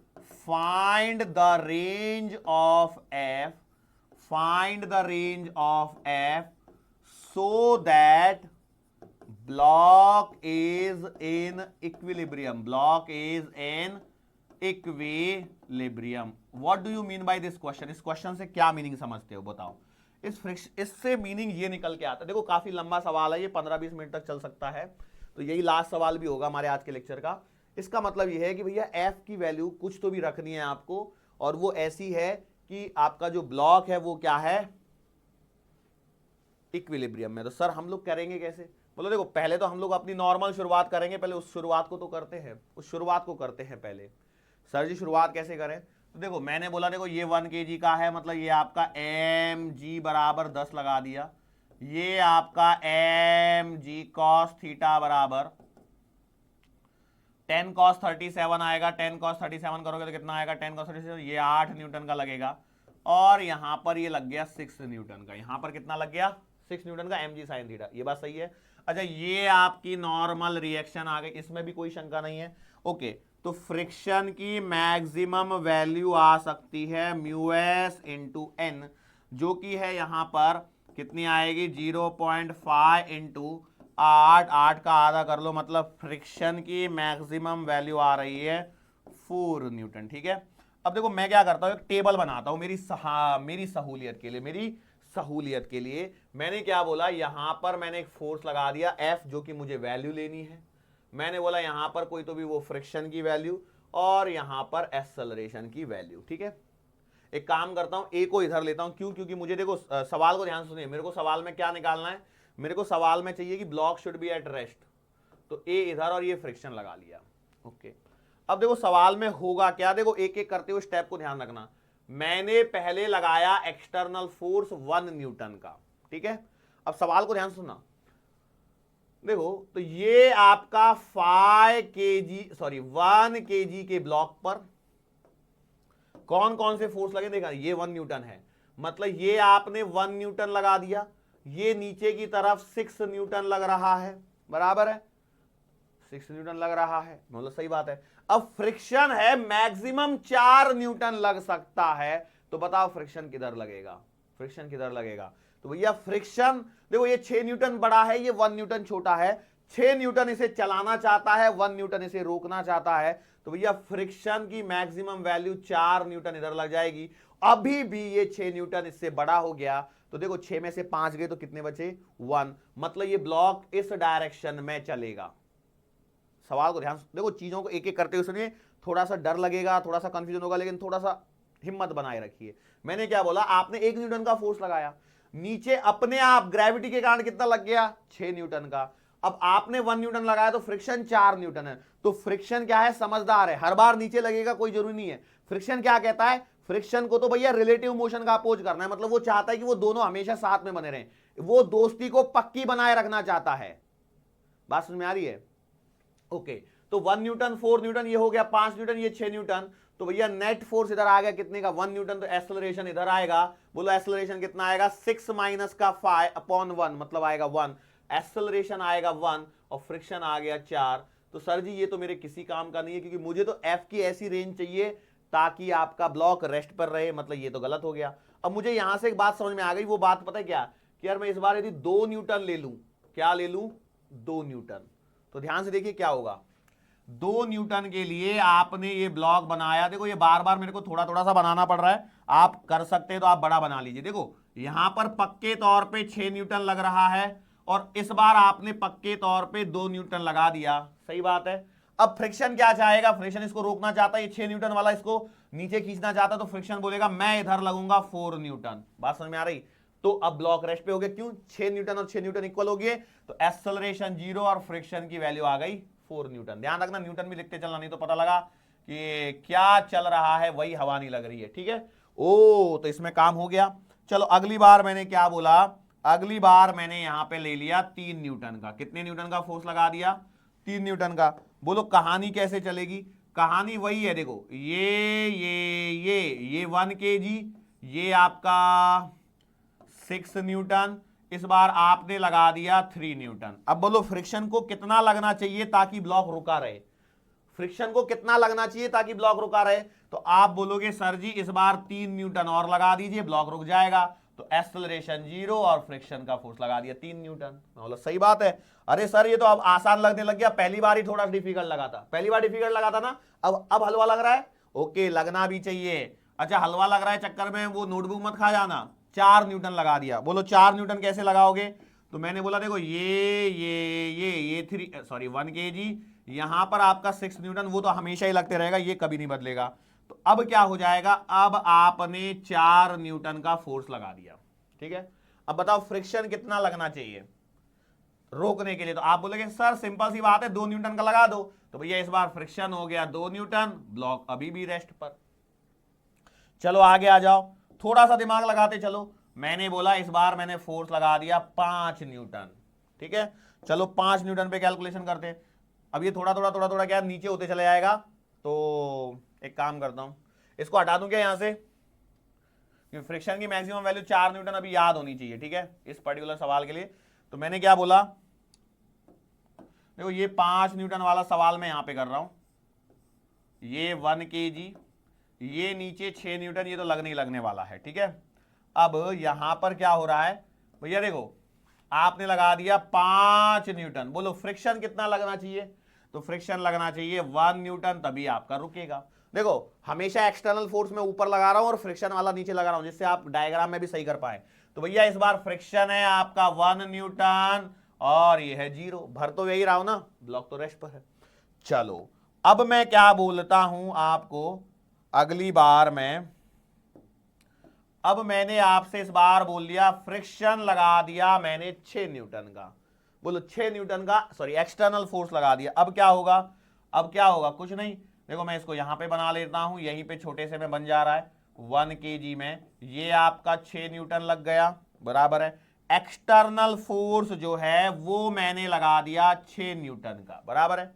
A: find the range of F, find the range of F so that block is in equilibrium, block is in equilibrium। what do you mean by this question, इस क्वेश्चन से क्या मीनिंग समझते हो बताओ। इससे मीनिंग ये निकल के आता है, देखो काफी लंबा सवाल है ये, 15-20 मिनट तक चल सकता है, तो यही लास्ट सवाल भी होगा हमारे आज के लेक्चर का। इसका मतलब ये है कि भैया एफ की वैल्यू कुछ तो भी रखनी है आपको, और वो ऐसी है कि आपका जो ब्लॉक है वो क्या है, इक्विलिब्रियम में। तो सर हम लोग करेंगे कैसे, बोलो देखो पहले तो हम लोग अपनी नॉर्मल शुरुआत करेंगे, पहले उस शुरुआत को तो करते हैं, उस शुरुआत को करते हैं पहले। सर जी शुरुआत कैसे करें, तो देखो मैंने बोला देखो ये 1 kg का है, मतलब ये आपका mg बराबर 10 लगा दिया, ये आपका mg cos थीटा बराबर 10 cos 37 आएगा, 10 cos 37 करोगे तो कितना आएगा, 10 cos 37 ये 8 न्यूटन का लगेगा, और यहां पर ये लग गया 6 न्यूटन का, यहां पर कितना लग गया 6 न्यूटन का mg sin थीटा। ये बात सही है। अच्छा ये आपकी नॉर्मल रिएक्शन आ गई, इसमें भी कोई शंका नहीं है। ओके, तो फ्रिक्शन की मैक्सिमम वैल्यू आ सकती है म्यू एस इंटू एन, जो कि है यहां पर कितनी आएगी 0.5 इंटू 8 का आधा कर लो, मतलब फ्रिक्शन की मैक्सिमम वैल्यू आ रही है 4 न्यूटन। ठीक है, अब देखो मैं क्या करता हूं, एक टेबल बनाता हूं मेरी सहूलियत के लिए, मैंने क्या बोला, यहां पर मैंने एक फोर्स लगा दिया F, जो कि मुझे वैल्यू लेनी है। मैंने बोला यहां पर कोई तो भी वो फ्रिक्शन की वैल्यू और यहां पर एक्सेलरेशन की वैल्यू। ठीक है, एक काम करता हूं, ए को इधर लेता हूं, क्यों, क्योंकि मुझे देखो सवाल को ध्यान से सुनिए, मेरे को सवाल में क्या निकालना है, मेरे को सवाल में चाहिए कि block should be at rest, तो ए इधर और ये फ्रिक्शन लगा लिया। ओके, अब देखो सवाल में होगा क्या, देखो एक एक करते हुए स्टेप को ध्यान रखना। मैंने पहले लगाया एक्सटर्नल फोर्स 1 न्यूटन का। ठीक है, अब सवाल को ध्यान से सुनना, देखो तो ये आपका 1 केजी के ब्लॉक पर कौन कौन से फोर्स लगे, देखा ये 1 न्यूटन है, मतलब ये आपने 1 न्यूटन लगा दिया, ये नीचे की तरफ 6 न्यूटन लग रहा है, बराबर है 6 न्यूटन लग रहा है, मतलब सही बात है। अब फ्रिक्शन है मैक्सिमम 4 न्यूटन लग सकता है, तो बताओ फ्रिक्शन किधर लगेगा, तो भैया फ्रिक्शन देखो ये 6 न्यूटन बड़ा है, ये 1 न्यूटन छोटा है, 6 न्यूटन इसे चलाना चाहता है, 1 न्यूटन इसे रोकना चाहता है, तो भैया फ्रिक्शन की मैक्सिमम वैल्यू 4 न्यूटन इधर लग जाएगी। अभी भी ये 6 न्यूटन इससे बड़ा हो गया, तो देखो 6 में से 5 गए तो कितने बचे 1, मतलब ये ब्लॉक इस डायरेक्शन में चलेगा। सवाल को ध्यान देखो, चीजों को एक एक करते हुए सुनिए, थोड़ा सा डर लगेगा, थोड़ा सा कंफ्यूजन होगा, लेकिन थोड़ा सा हिम्मत बनाए रखिए। मैंने क्या बोला, आपने 1 न्यूटन का फोर्स लगाया, नीचे अपने आप ग्रेविटी के कारण कितना लग गया 6 न्यूटन का। अब आपने 1 न्यूटन लगाया तो फ्रिक्शन 4 न्यूटन है, तो फ्रिक्शन क्या है, समझदार है, हर बार नीचे लगेगा कोई जरूरी नहीं है। फ्रिक्शन क्या कहता है, फ्रिक्शन को तो भैया रिलेटिव मोशन का अपोज करना है, मतलब वो चाहता है कि वो दोनों हमेशा साथ में बने रहें, वो दोस्ती को पक्की बनाए रखना चाहता है। बात समझ में आ रही है? ओके, तो 1 न्यूटन 4 न्यूटन ये हो गया 5 न्यूटन, ये 6 न्यूटन, तो भैया नेट फोर्स इधर आ गया कितने का 1 न्यूटन, तो एक्सेलरेशन इधर आएगा, बोलो एक्सेलरेशन कितना आएगा 6 माइनस का 5 अपॉन 1, मतलब आएगा 1, एक्सेलरेशन आएगा 1 और फ्रिक्शन आ गया 4। तो सर जी ये तो मेरे किसी काम का नहीं है, क्योंकि मुझे तो एफ की ऐसी रेंज चाहिए ताकि आपका ब्लॉक रेस्ट पर रहे, मतलब ये तो गलत हो गया। अब मुझे यहां से एक बात समझ में आ गई, वो बात पता है क्या, कि यार मैं इस बार यदि 2 न्यूटन ले लूं, क्या ले लूं 2 न्यूटन, तो ध्यान से देखिए क्या होगा, 2 न्यूटन के लिए आपने ये ब्लॉक बनाया, देखो ये बार बार मेरे को थोड़ा थोड़ा सा बनाना पड़ रहा है, आप कर सकते हैं तो आप बड़ा बना लीजिए। देखो यहां पर पक्के तौर पे 6 न्यूटन लग रहा है और इस बार आपने पक्के तौर पे 2 न्यूटन लगा दिया, सही बात है। अब फ्रिक्शन क्या चाहेगा, फ्रिक्शन इसको रोकना चाहता है, ये 6 न्यूटन वाला इसको नीचे खींचना चाहता, तो फ्रिक्शन बोलेगा मैं इधर लगूंगा 4 न्यूटन। बात समझ में आ रही? तो अब ब्लॉक रेस्ट पे हो गया, क्यों 6 न्यूटन और 6 न्यूटन इक्वल हो गए, तो एक्सेलरेशन 0 और फ्रिक्शन की वैल्यू आ गई 4 न्यूटन। ध्यान रखना न्यूटन भी लिखते चलना, नहीं तो पता लगा कि क्या चल रहा है वही हवा नहीं लग रही है। ठीक है, ओ तो इसमें काम हो गया। चलो अगली बार मैंने क्या बोला, अगली बार मैंने यहां पे ले लिया 3 न्यूटन का, कितने न्यूटन का फोर्स लगा दिया 3 न्यूटन का। बोलो कहानी कैसे चलेगी, कहानी वही है, देखो ये 1 केजी, ये आपका 6 न्यूटन, इस बार आपने लगा दिया 3 न्यूटन। अब बोलो फ्रिक्शन को कितना लगना चाहिए ताकि ब्लॉक रुका रहे, फ्रिक्शन को कितना लगना चाहिए ताकि ब्लॉक रुका रहे, तो आप बोलोगे सर जी इस बार 3 न्यूटन और लगा दीजिए, ब्लॉक रुक जाएगा, तो एक्सेलरेशन 0 और फ्रिक्शन का फोर्स लगा दिया 3 न्यूटन। मतलब सही बात है। अरे सर ये तो अब आसान लगने लग गया, पहली बार ही थोड़ा डिफिकल्ट लगा था, पहली बार डिफिकल्ट लगा था ना, अब हलवा लग रहा है। ओके, लगना भी चाहिए। अच्छा हलवा लग रहा है चक्कर में वो नोटबुक मत खा जाना, 4 न्यूटन लगा दिया। बोलो 4 न्यूटन कैसे लगाओगे, तो मैंने बोला देखो ये 1 केजी, यहां पर आपका 6 न्यूटन, वो तो हमेशा ही लगते रहेगा, ये कभी नहीं बदलेगा। तो अब क्या हो जाएगा, अब आपने 4 न्यूटन का फोर्स लगा दिया। ठीक है, अब बताओ फ्रिक्शन कितना लगना चाहिए रोकने के लिए, तो आप बोलेंगे सर सिंपल सी बात है 2 न्यूटन का लगा दो, तो भैया इस बार फ्रिक्शन हो गया 2 न्यूटन, ब्लॉक अभी भी रेस्ट पर। चलो आगे आ जाओ, थोड़ा सा दिमाग लगाते चलो। मैंने बोला इस बार मैंने फोर्स लगा दिया 5 न्यूटन। ठीक है, चलो 5 न्यूटन पे कैलकुलेशन करते हैं। अब ये थोड़ा थोड़ा क्या नीचे होते चले जाएगा, तो एक काम करता हूं, इसको हटा दूं क्या यहां से, क्योंकि फ्रिक्शन की मैक्सिमम वैल्यू 4 न्यूटन अभी याद होनी चाहिए। ठीक है, इस पर्टिकुलर सवाल के लिए। तो मैंने क्या बोला, देखो ये 5 न्यूटन वाला सवाल मैं यहां पे कर रहा हूं, ये 1 kg, ये नीचे 6 न्यूटन, ये तो लगने ही लगने वाला है, ठीक है। अब यहां पर क्या हो रहा है भैया, देखो आपने लगा दिया 5 न्यूटन, बोलो फ्रिक्शन कितना लगना चाहिए, तो फ्रिक्शन लगना चाहिए 1 न्यूटन, तभी आपका रुकेगा। देखो हमेशा एक्सटर्नल फोर्स में ऊपर लगा रहा हूं और फ्रिक्शन वाला नीचे लगा रहा हूं, जिससे आप डायग्राम में भी सही कर पाए। तो भैया इस बार फ्रिक्शन है आपका 1 न्यूटन और ये है 0, भर तो यही रहा हूं ना, ब्लॉक तो रेस्ट पर है। चलो अब मैं क्या बोलता हूं आपको अगली बार में, अब मैंने आपसे इस बार बोल दिया फ्रिक्शन लगा दिया मैंने 6 न्यूटन का, बोलो 6 न्यूटन का, सॉरी एक्सटर्नल फोर्स लगा दिया। अब क्या होगा, अब क्या होगा, कुछ नहीं। देखो मैं इसको यहां पे बना लेता हूं, यहीं पे छोटे से में बन जा रहा है 1 kg में, ये आपका 6 न्यूटन लग गया, बराबर है। एक्सटर्नल फोर्स जो है वो मैंने लगा दिया 6 न्यूटन का, बराबर है।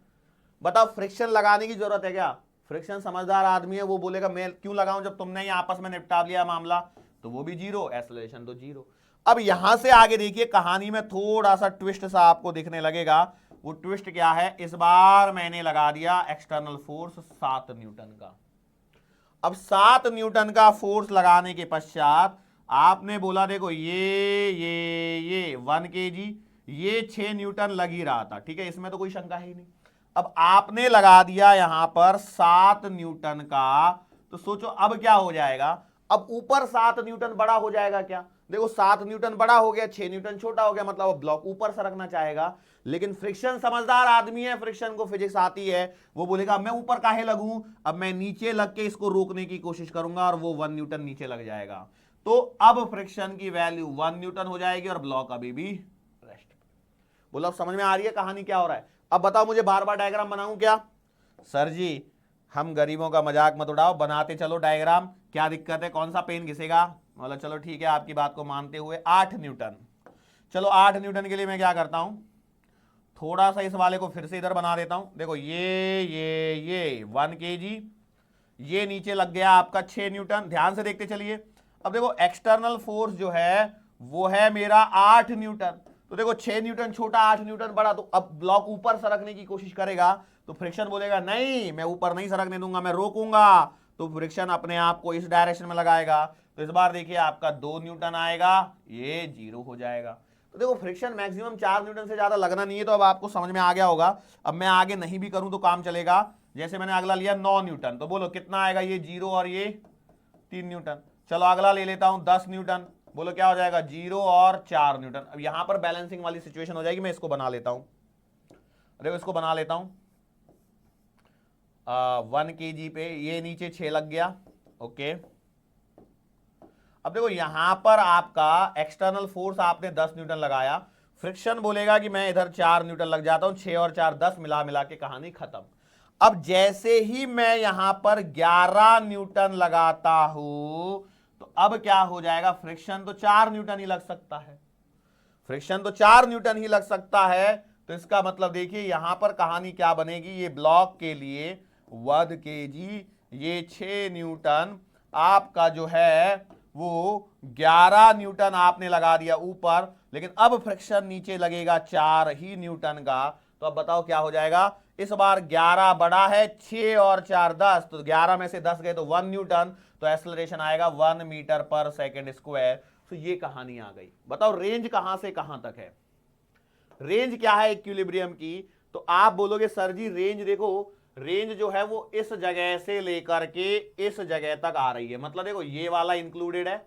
A: बताओ फ्रिक्शन लगाने की जरूरत है क्या, फ्रिक्शन समझदार आदमी है वो बोलेगा मैं क्यों लगाऊं, जब तुमने ही आपस में निपटा लिया मामला, तो वो भी 0, एक्सेलरेशन तो 0। अब यहां से आगे देखिए कहानी में थोड़ा सा ट्विस्ट सा आपको दिखने लगेगा, वो ट्विस्ट क्या है, इस बार मैंने लगा दिया एक्सटर्नल फोर्स 7 न्यूटन का। अब 7 न्यूटन का फोर्स लगाने के पश्चात आपने बोला देखो ये 1 kg, ये 6 न्यूटन लग ही रहा था, ठीक है, इसमें तो कोई शंका ही नहीं। अब आपने लगा दिया यहां पर 7 न्यूटन का, तो सोचो अब क्या हो जाएगा, अब ऊपर 7 न्यूटन बड़ा हो जाएगा क्या, देखो 7 न्यूटन बड़ा हो गया, 6 न्यूटन छोटा हो गया, मतलब अब ब्लॉक ऊपर सरकना चाहेगा। लेकिन फ्रिक्शन समझदार आदमी है, फ्रिक्शन को फिजिक्स आती है, वो बोलेगा मैं ऊपर काहे लगूं, अब मैं नीचे लग के इसको रोकने की कोशिश करूंगा और वो 1 न्यूटन नीचे लग जाएगा। तो अब फ्रिक्शन की वैल्यू 1 न्यूटन हो जाएगी और ब्लॉक अभी भी रेस्ट। बोलो अब समझ में आ रही है कहानी क्या हो रहा है। अब बताओ मुझे बार बार डायग्राम बनाऊं क्या, सर जी हम गरीबों का मजाक मत उड़ाओ, बनाते चलो डायग्राम, क्या दिक्कत है, कौन सा पेन घिसेगा, बोला चलो ठीक है आपकी बात को मानते हुए 8 न्यूटन। चलो 8 न्यूटन के लिए मैं क्या करता हूं, थोड़ा सा इस वाले को फिर से इधर बना देता हूं। देखो ये 1 kg, ये नीचे लग गया आपका 6 न्यूटन, ध्यान से देखते चलिए। अब देखो एक्सटर्नल फोर्स जो है वो है मेरा 8 न्यूटन, तो देखो 6 न्यूटन छोटा 8 न्यूटन बड़ा, तो अब ब्लॉक ऊपर सरकने की कोशिश करेगा, तो फ्रिक्शन बोलेगा नहीं मैं ऊपर नहीं सरकने दूंगा, मैं रोकूंगा, तो फ्रिक्शन अपने आप को इस डायरेक्शन में लगाएगा। तो इस बार देखिए आपका 2 न्यूटन आएगा, ये 0 हो जाएगा। तो देखो फ्रिक्शन मैक्सिमम 4 न्यूटन से ज्यादा लगना नहीं है, तो अब आपको समझ में आ गया होगा। अब मैं आगे नहीं भी करूं तो काम चलेगा, जैसे मैंने अगला लिया 9 न्यूटन, तो बोलो कितना आएगा, ये 0 और ये 3 न्यूटन। चलो अगला ले लेता हूं 10 न्यूटन, बोलो क्या हो जाएगा, 0 और 4 न्यूटन। अब यहां पर बैलेंसिंग वाली सिचुएशन हो जाएगी, मैं इसको बना लेता हूं, देखो इसको बना लेता हूं 1 kg पे, ये नीचे 6 लग गया, ओके। अब देखो यहां पर आपका एक्सटर्नल फोर्स आपने 10 न्यूटन लगाया, फ्रिक्शन बोलेगा कि मैं इधर 4 न्यूटन लग जाता हूं, 6 और 4 10, मिला मिला के कहानी खत्म। अब जैसे ही मैं यहां पर 11 न्यूटन लगाता हूं, तो अब क्या हो जाएगा, फ्रिक्शन तो 4 न्यूटन ही लग सकता है, फ्रिक्शन तो 4 न्यूटन ही लग सकता है। तो इसका मतलब देखिए यहां पर कहानी क्या बनेगी, ये ब्लॉक के लिए 1 kg, ये 6 न्यूटन, आपका जो है वो 11 न्यूटन आपने लगा दिया ऊपर, लेकिन अब फ्रिक्शन नीचे लगेगा 4 ही न्यूटन का। तो अब बताओ क्या हो जाएगा, इस बार 11 बड़ा है, 6 और 4 10, तो 11 में से 10 गए तो 1 न्यूटन, तो एक्सेलरेशन आएगा 1 मीटर पर सेकेंड स्क्वायर। तो ये कहानी आ गई। बताओ रेंज कहां से कहां तक है, रेंज क्या है इक्विलिब्रियम की, तो आप बोलोगे सर जी रेंज देखो, रेंज जो है वो इस जगह से लेकर के इस जगह तक आ रही है, मतलब देखो ये वाला इंक्लूडेड है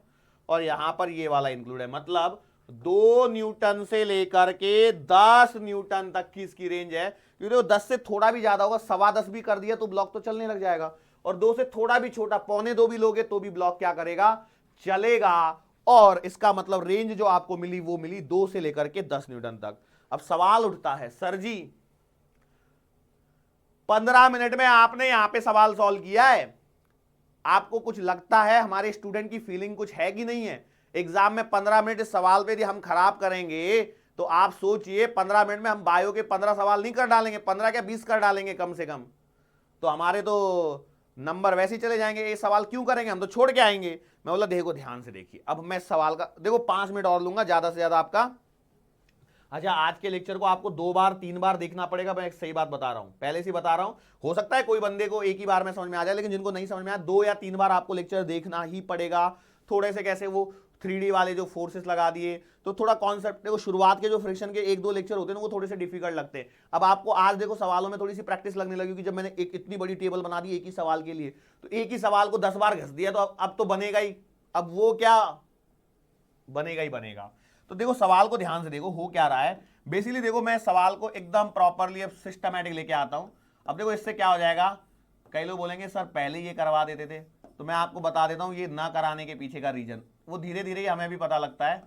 A: और यहां पर ये वाला इंक्लूडेड है, मतलब 2 न्यूटन से लेकर के 10 न्यूटन तक की इसकी रेंज है। क्योंकि वो 10 से थोड़ा भी ज्यादा होगा, 10.25 भी कर दिया तो ब्लॉक तो चलने लग जाएगा, और 2 से थोड़ा भी छोटा 1.25 भी लोगे तो भी ब्लॉक क्या करेगा, चलेगा। और इसका मतलब रेंज जो आपको मिली वो मिली 2 से लेकर के 10 न्यूटन तक। अब सवाल उठता है सर जी 15 मिनट में आपने यहां पे सवाल सॉल्व किया है, आपको कुछ लगता है हमारे स्टूडेंट की फीलिंग कुछ है कि नहीं है, एग्जाम में 15 मिनट इस सवाल पे यदि हम खराब करेंगे तो आप सोचिए 15 मिनट में हम बायो के 15 सवाल नहीं कर डालेंगे, 15 क्या 20 कर डालेंगे कम से कम, तो हमारे तो नंबर वैसे ही चले जाएंगे। ये सवाल क्यों करेंगे, हम तो छोड़ के आएंगे। मैं बोला देखो ध्यान से देखिए, अब मैं सवाल का देखो 5 मिनट और लूंगा ज्यादा से ज्यादा आपका, अच्छा, आज के लेक्चर को आपको 2 बार 3 बार देखना पड़ेगा, मैं एक सही बात बता रहा हूं, पहले से बता रहा हूं। हो सकता है कोई बंदे को एक ही बार में समझ में आ जाए, लेकिन जिनको नहीं समझ में आया 2 या 3 बार आपको लेक्चर देखना ही पड़ेगा। थोड़े से कैसे वो 3D वाले जो फोर्सेस लगा दिए, तो थोड़ा कॉन्सेप्ट देखो, शुरुआत के जो फ्रिक्शन के 1-2 लेक्चर होते हैं ना वो थोड़े से डिफिकल्ट लगते हैं। अब आपको आज देखो सवालों में थोड़ी सी प्रैक्टिस लगने लगी कि जब मैंने एक इतनी बड़ी टेबल बना दी एक ही सवाल के लिए, तो एक ही सवाल को 10 बार घस दिया, तो अब तो बनेगा ही, अब वो क्या बनेगा ही बनेगा। तो देखो सवाल को ध्यान से देखो, हो क्या रहा है बेसिकली। देखो मैं सवाल को एकदम प्रॉपरली अब सिस्टमैटिक लेके आता हूं। अब देखो इससे क्या हो जाएगा, कई लोग बोलेंगे सर पहले ये करवा देते थे, तो मैं आपको बता देता हूं ये ना कराने के पीछे का रीजन, वो धीरे धीरे हमें भी पता लगता है,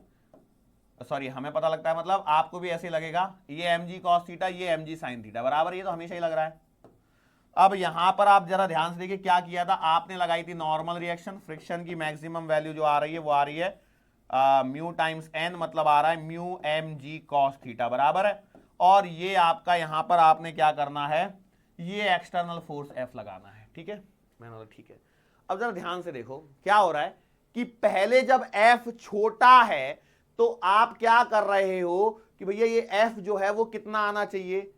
A: सॉरी हमें पता लगता है, मतलब आपको भी ऐसे लगेगा, ये mg cos थीटा, ये mg sin थीटा बराबर, ये तो हमेशा ही लग रहा है। अब यहां पर आप जरा ध्यान से देखिए क्या किया था, आपने लगाई थी नॉर्मल रिएक्शन, फ्रिक्शन की मैक्सिमम वैल्यू जो आ रही है वो आ रही है म्यू टाइम्स एन, मतलब आ रहा है म्यू mg cos थीटा बराबर है। और ये आपका यहां पर आपने क्या करना है, ये एक्सटर्नल फोर्स F लगाना है, ठीक है, मैंने बोला ठीक है। अब जरा ध्यान से देखो क्या हो रहा है कि पहले जब F छोटा है तो आप क्या कर रहे हो कि भैया ये F जो है वो कितना आना चाहिए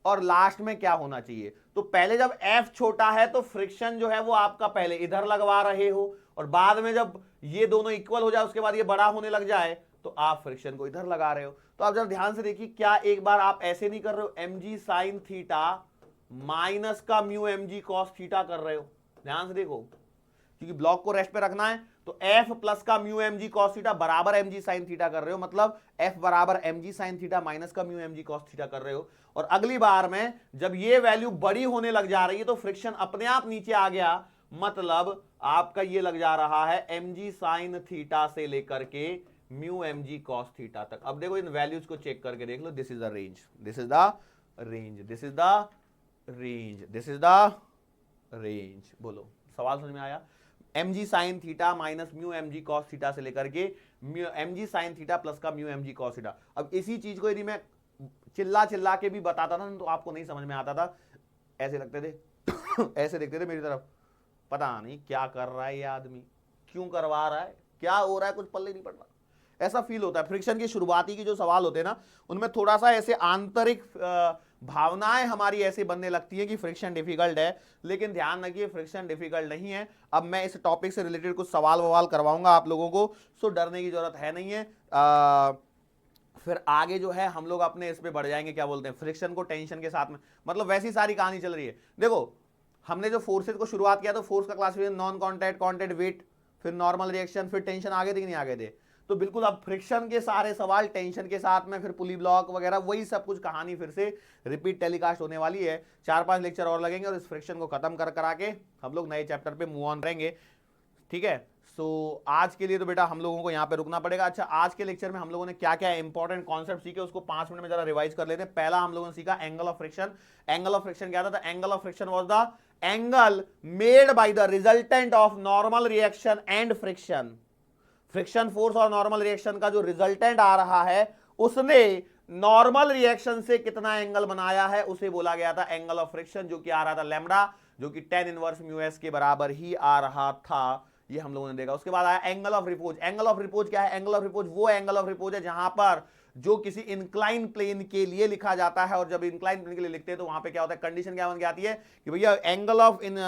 A: और लास्ट में क्या होना चाहिए। तो पहले जब F छोटा है तो फ्रिक्शन जो है वो आपका पहले इधर लगवा रहे हो, और बाद में जब ये दोनों इक्वल हो जाए उसके बाद ये बड़ा होने लग जाए तो आप फ्रिक्शन को इधर लगा रहे हो। तो आप जरा ध्यान से देखिए, क्या एक बार आप ऐसे नहीं कर रहे हो mg sin थीटा माइनस का म्यू mg cos थीटा कर रहे हो, ध्यान से देखो, क्योंकि ब्लॉक को रेस्ट पे रखना है, तो f प्लस का म्यू mg cos थीटा बराबर mg sin थीटा कर रहे हो, मतलब f बराबर mg sin थीटा माइनस का म्यू mg cos थीटा कर रहे हो। और अगली बार में जब ये वैल्यू बड़ी होने लग जा रही है तो फ्रिक्शन अपने आप नीचे आ गया, मतलब आपका ये लग जा रहा है mg sin थीटा से लेकर के म्यू mg cos थीटा तक। अब देखो इन वैल्यूज को चेक करके देख लो, this is the range, this is the range, this is the range, this is the range. बोलो सवाल समझ में आया? mg sin theta minus mu mg cos theta से लेकर के mg sin थीटा प्लस का म्यू mg cos थीटा। अब इसी चीज को यदि मैं चिल्ला चिल्ला के भी बताता था तो आपको नहीं समझ में आता था, ऐसे लगते थे ऐसे देखते थे मेरी तरफ, पता नहीं क्या कर रहा है ये आदमी, क्यों करवा रहा है, क्या हो रहा है, कुछ पल्ले नहीं पड़ रहा, ऐसा फील होता है। फ्रिक्शन की शुरुआती की जो सवाल होते हैं ना उनमें थोड़ा सा ऐसे आंतरिक भावनाएं हमारी ऐसे बनने लगती है कि फ्रिक्शन डिफिकल्ट है, लेकिन ध्यान रखिए फ्रिक्शन डिफिकल्ट नहीं है। अब मैं इस टॉपिक से रिलेटेड कुछ सवाल ववाल करवाऊंगा आप लोगों को, सो डरने की जरूरत है नहीं है। फिर आगे जो है हम लोग अपने इस पे बढ़ जाएंगे, क्या बोलते हैं, फ्रिक्शन को टेंशन के साथ में, मतलब वैसी सारी कहानी चल रही है। देखो हमने जो फोर्सेज को शुरुआत किया तो फोर्स का classification non contact, contact, weight, फिर नॉर्मल रिएक्शन, फिर टेंशन, आगे थे कि नहीं आगे थे। तो बिल्कुल अब फ्रिक्शन के सारे सवाल टेंशन के साथ में, फिर पुली ब्लॉक वगैरह वही सब कुछ कहानी फिर से रिपीट टेलीकास्ट होने वाली है। 4-5 लेक्चर और लगेंगे और इस फ्रिक्शन को खत्म करा के हम लोग नए चैप्टर पे मूव ऑन करेंगे, ठीक है। सो आज के लिए तो बेटा हम लोगों को यहाँ पे रुकना पड़ेगा। अच्छा, आज के लेक्चर में हम लोगों ने क्या क्या इंपॉर्टेंट कॉन्सेप्ट सीखे उसको 5 मिनट में जरा रिवाइज कर लेते हैं। पहला हम लोगों ने सीखा angle of friction. Angle of friction क्या था? Angle of friction was the angle made by the resultant of normal reaction and friction. Friction force और नॉर्मल रिएक्शन का जो रिजल्टेंट आ रहा है उसने नॉर्मल रिएक्शन से कितना एंगल बनाया है उसे बोला गया था एंगल ऑफ फ्रिक्शन, जो कि आ रहा था लैम्डा, जो कि tan इनवर्स म्यू एस के बराबर ही आ रहा था। ये हम लोगों ने देखा। उसके बाद आया angle of repose. Angle of repose क्या है? एंगल ऑफ रिपोज वो एंगल ऑफ रिपोज है जहां पर जो किसी इंक्लाइन प्लेन के लिए लिखा जाता है, और जब इंक्लाइन प्लेन के लिए लिखते हैं तो वहां पे क्या होता है, कंडीशन क्या बन के आती है कि भैया एंगल ऑफ इन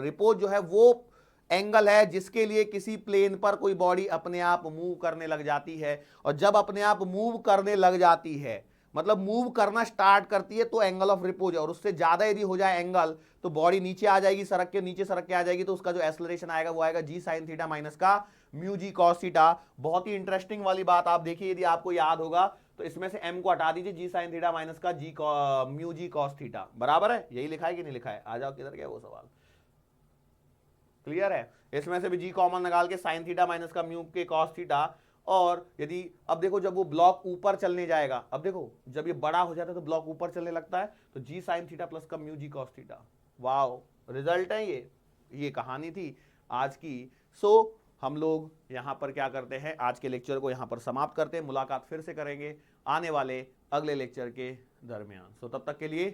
A: रिपोज जो है वो एंगल है जिसके लिए किसी प्लेन पर कोई बॉडी अपने आप मूव करने लग जाती है, और जब अपने आप मूव करने लग जाती है मतलब मूव करना स्टार्ट करती है तो एंगल ऑफ रिपोज है, और उससे ज्यादा यदि हो जाए एंगल तो बॉडी नीचे आ जाएगी, सरक के नीचे सरक के आ जाएगी, तो उसका जो एक्सेलरेशन आएगा वो आएगा जी साइन थीटा माइनस का म्यू जी कॉस थीटा। बहुत ही इंटरेस्टिंग वाली बात आप देखिए, यदि आपको याद होगा तो इसमें से m को हटा दीजिए, जी साइन थीटा माइनस का G mu G cos theta बराबर है, यही लिखा है कि नहीं लिखा है? आ जाओ, किधर गया वो सवाल, क्लियर है? इसमें से भी जी कॉमन निकाल के साइन थीटा माइनस का म्यू के कॉस थीटा। और यदि अब देखो जब वो ब्लॉक ऊपर चलने जाएगा, अब देखो जब ये बड़ा हो जाता है तो ब्लॉक ऊपर चलने लगता है, तो जी साइन थीटा प्लस का mu G cos theta. Wow, result है ये कहानी थी आज की। सो हम लोग यहां पर क्या करते हैं, आज के लेक्चर को यहां पर समाप्त करते हैं। मुलाकात फिर से करेंगे आने वाले अगले लेक्चर के दरमियान। सो तब तक के लिए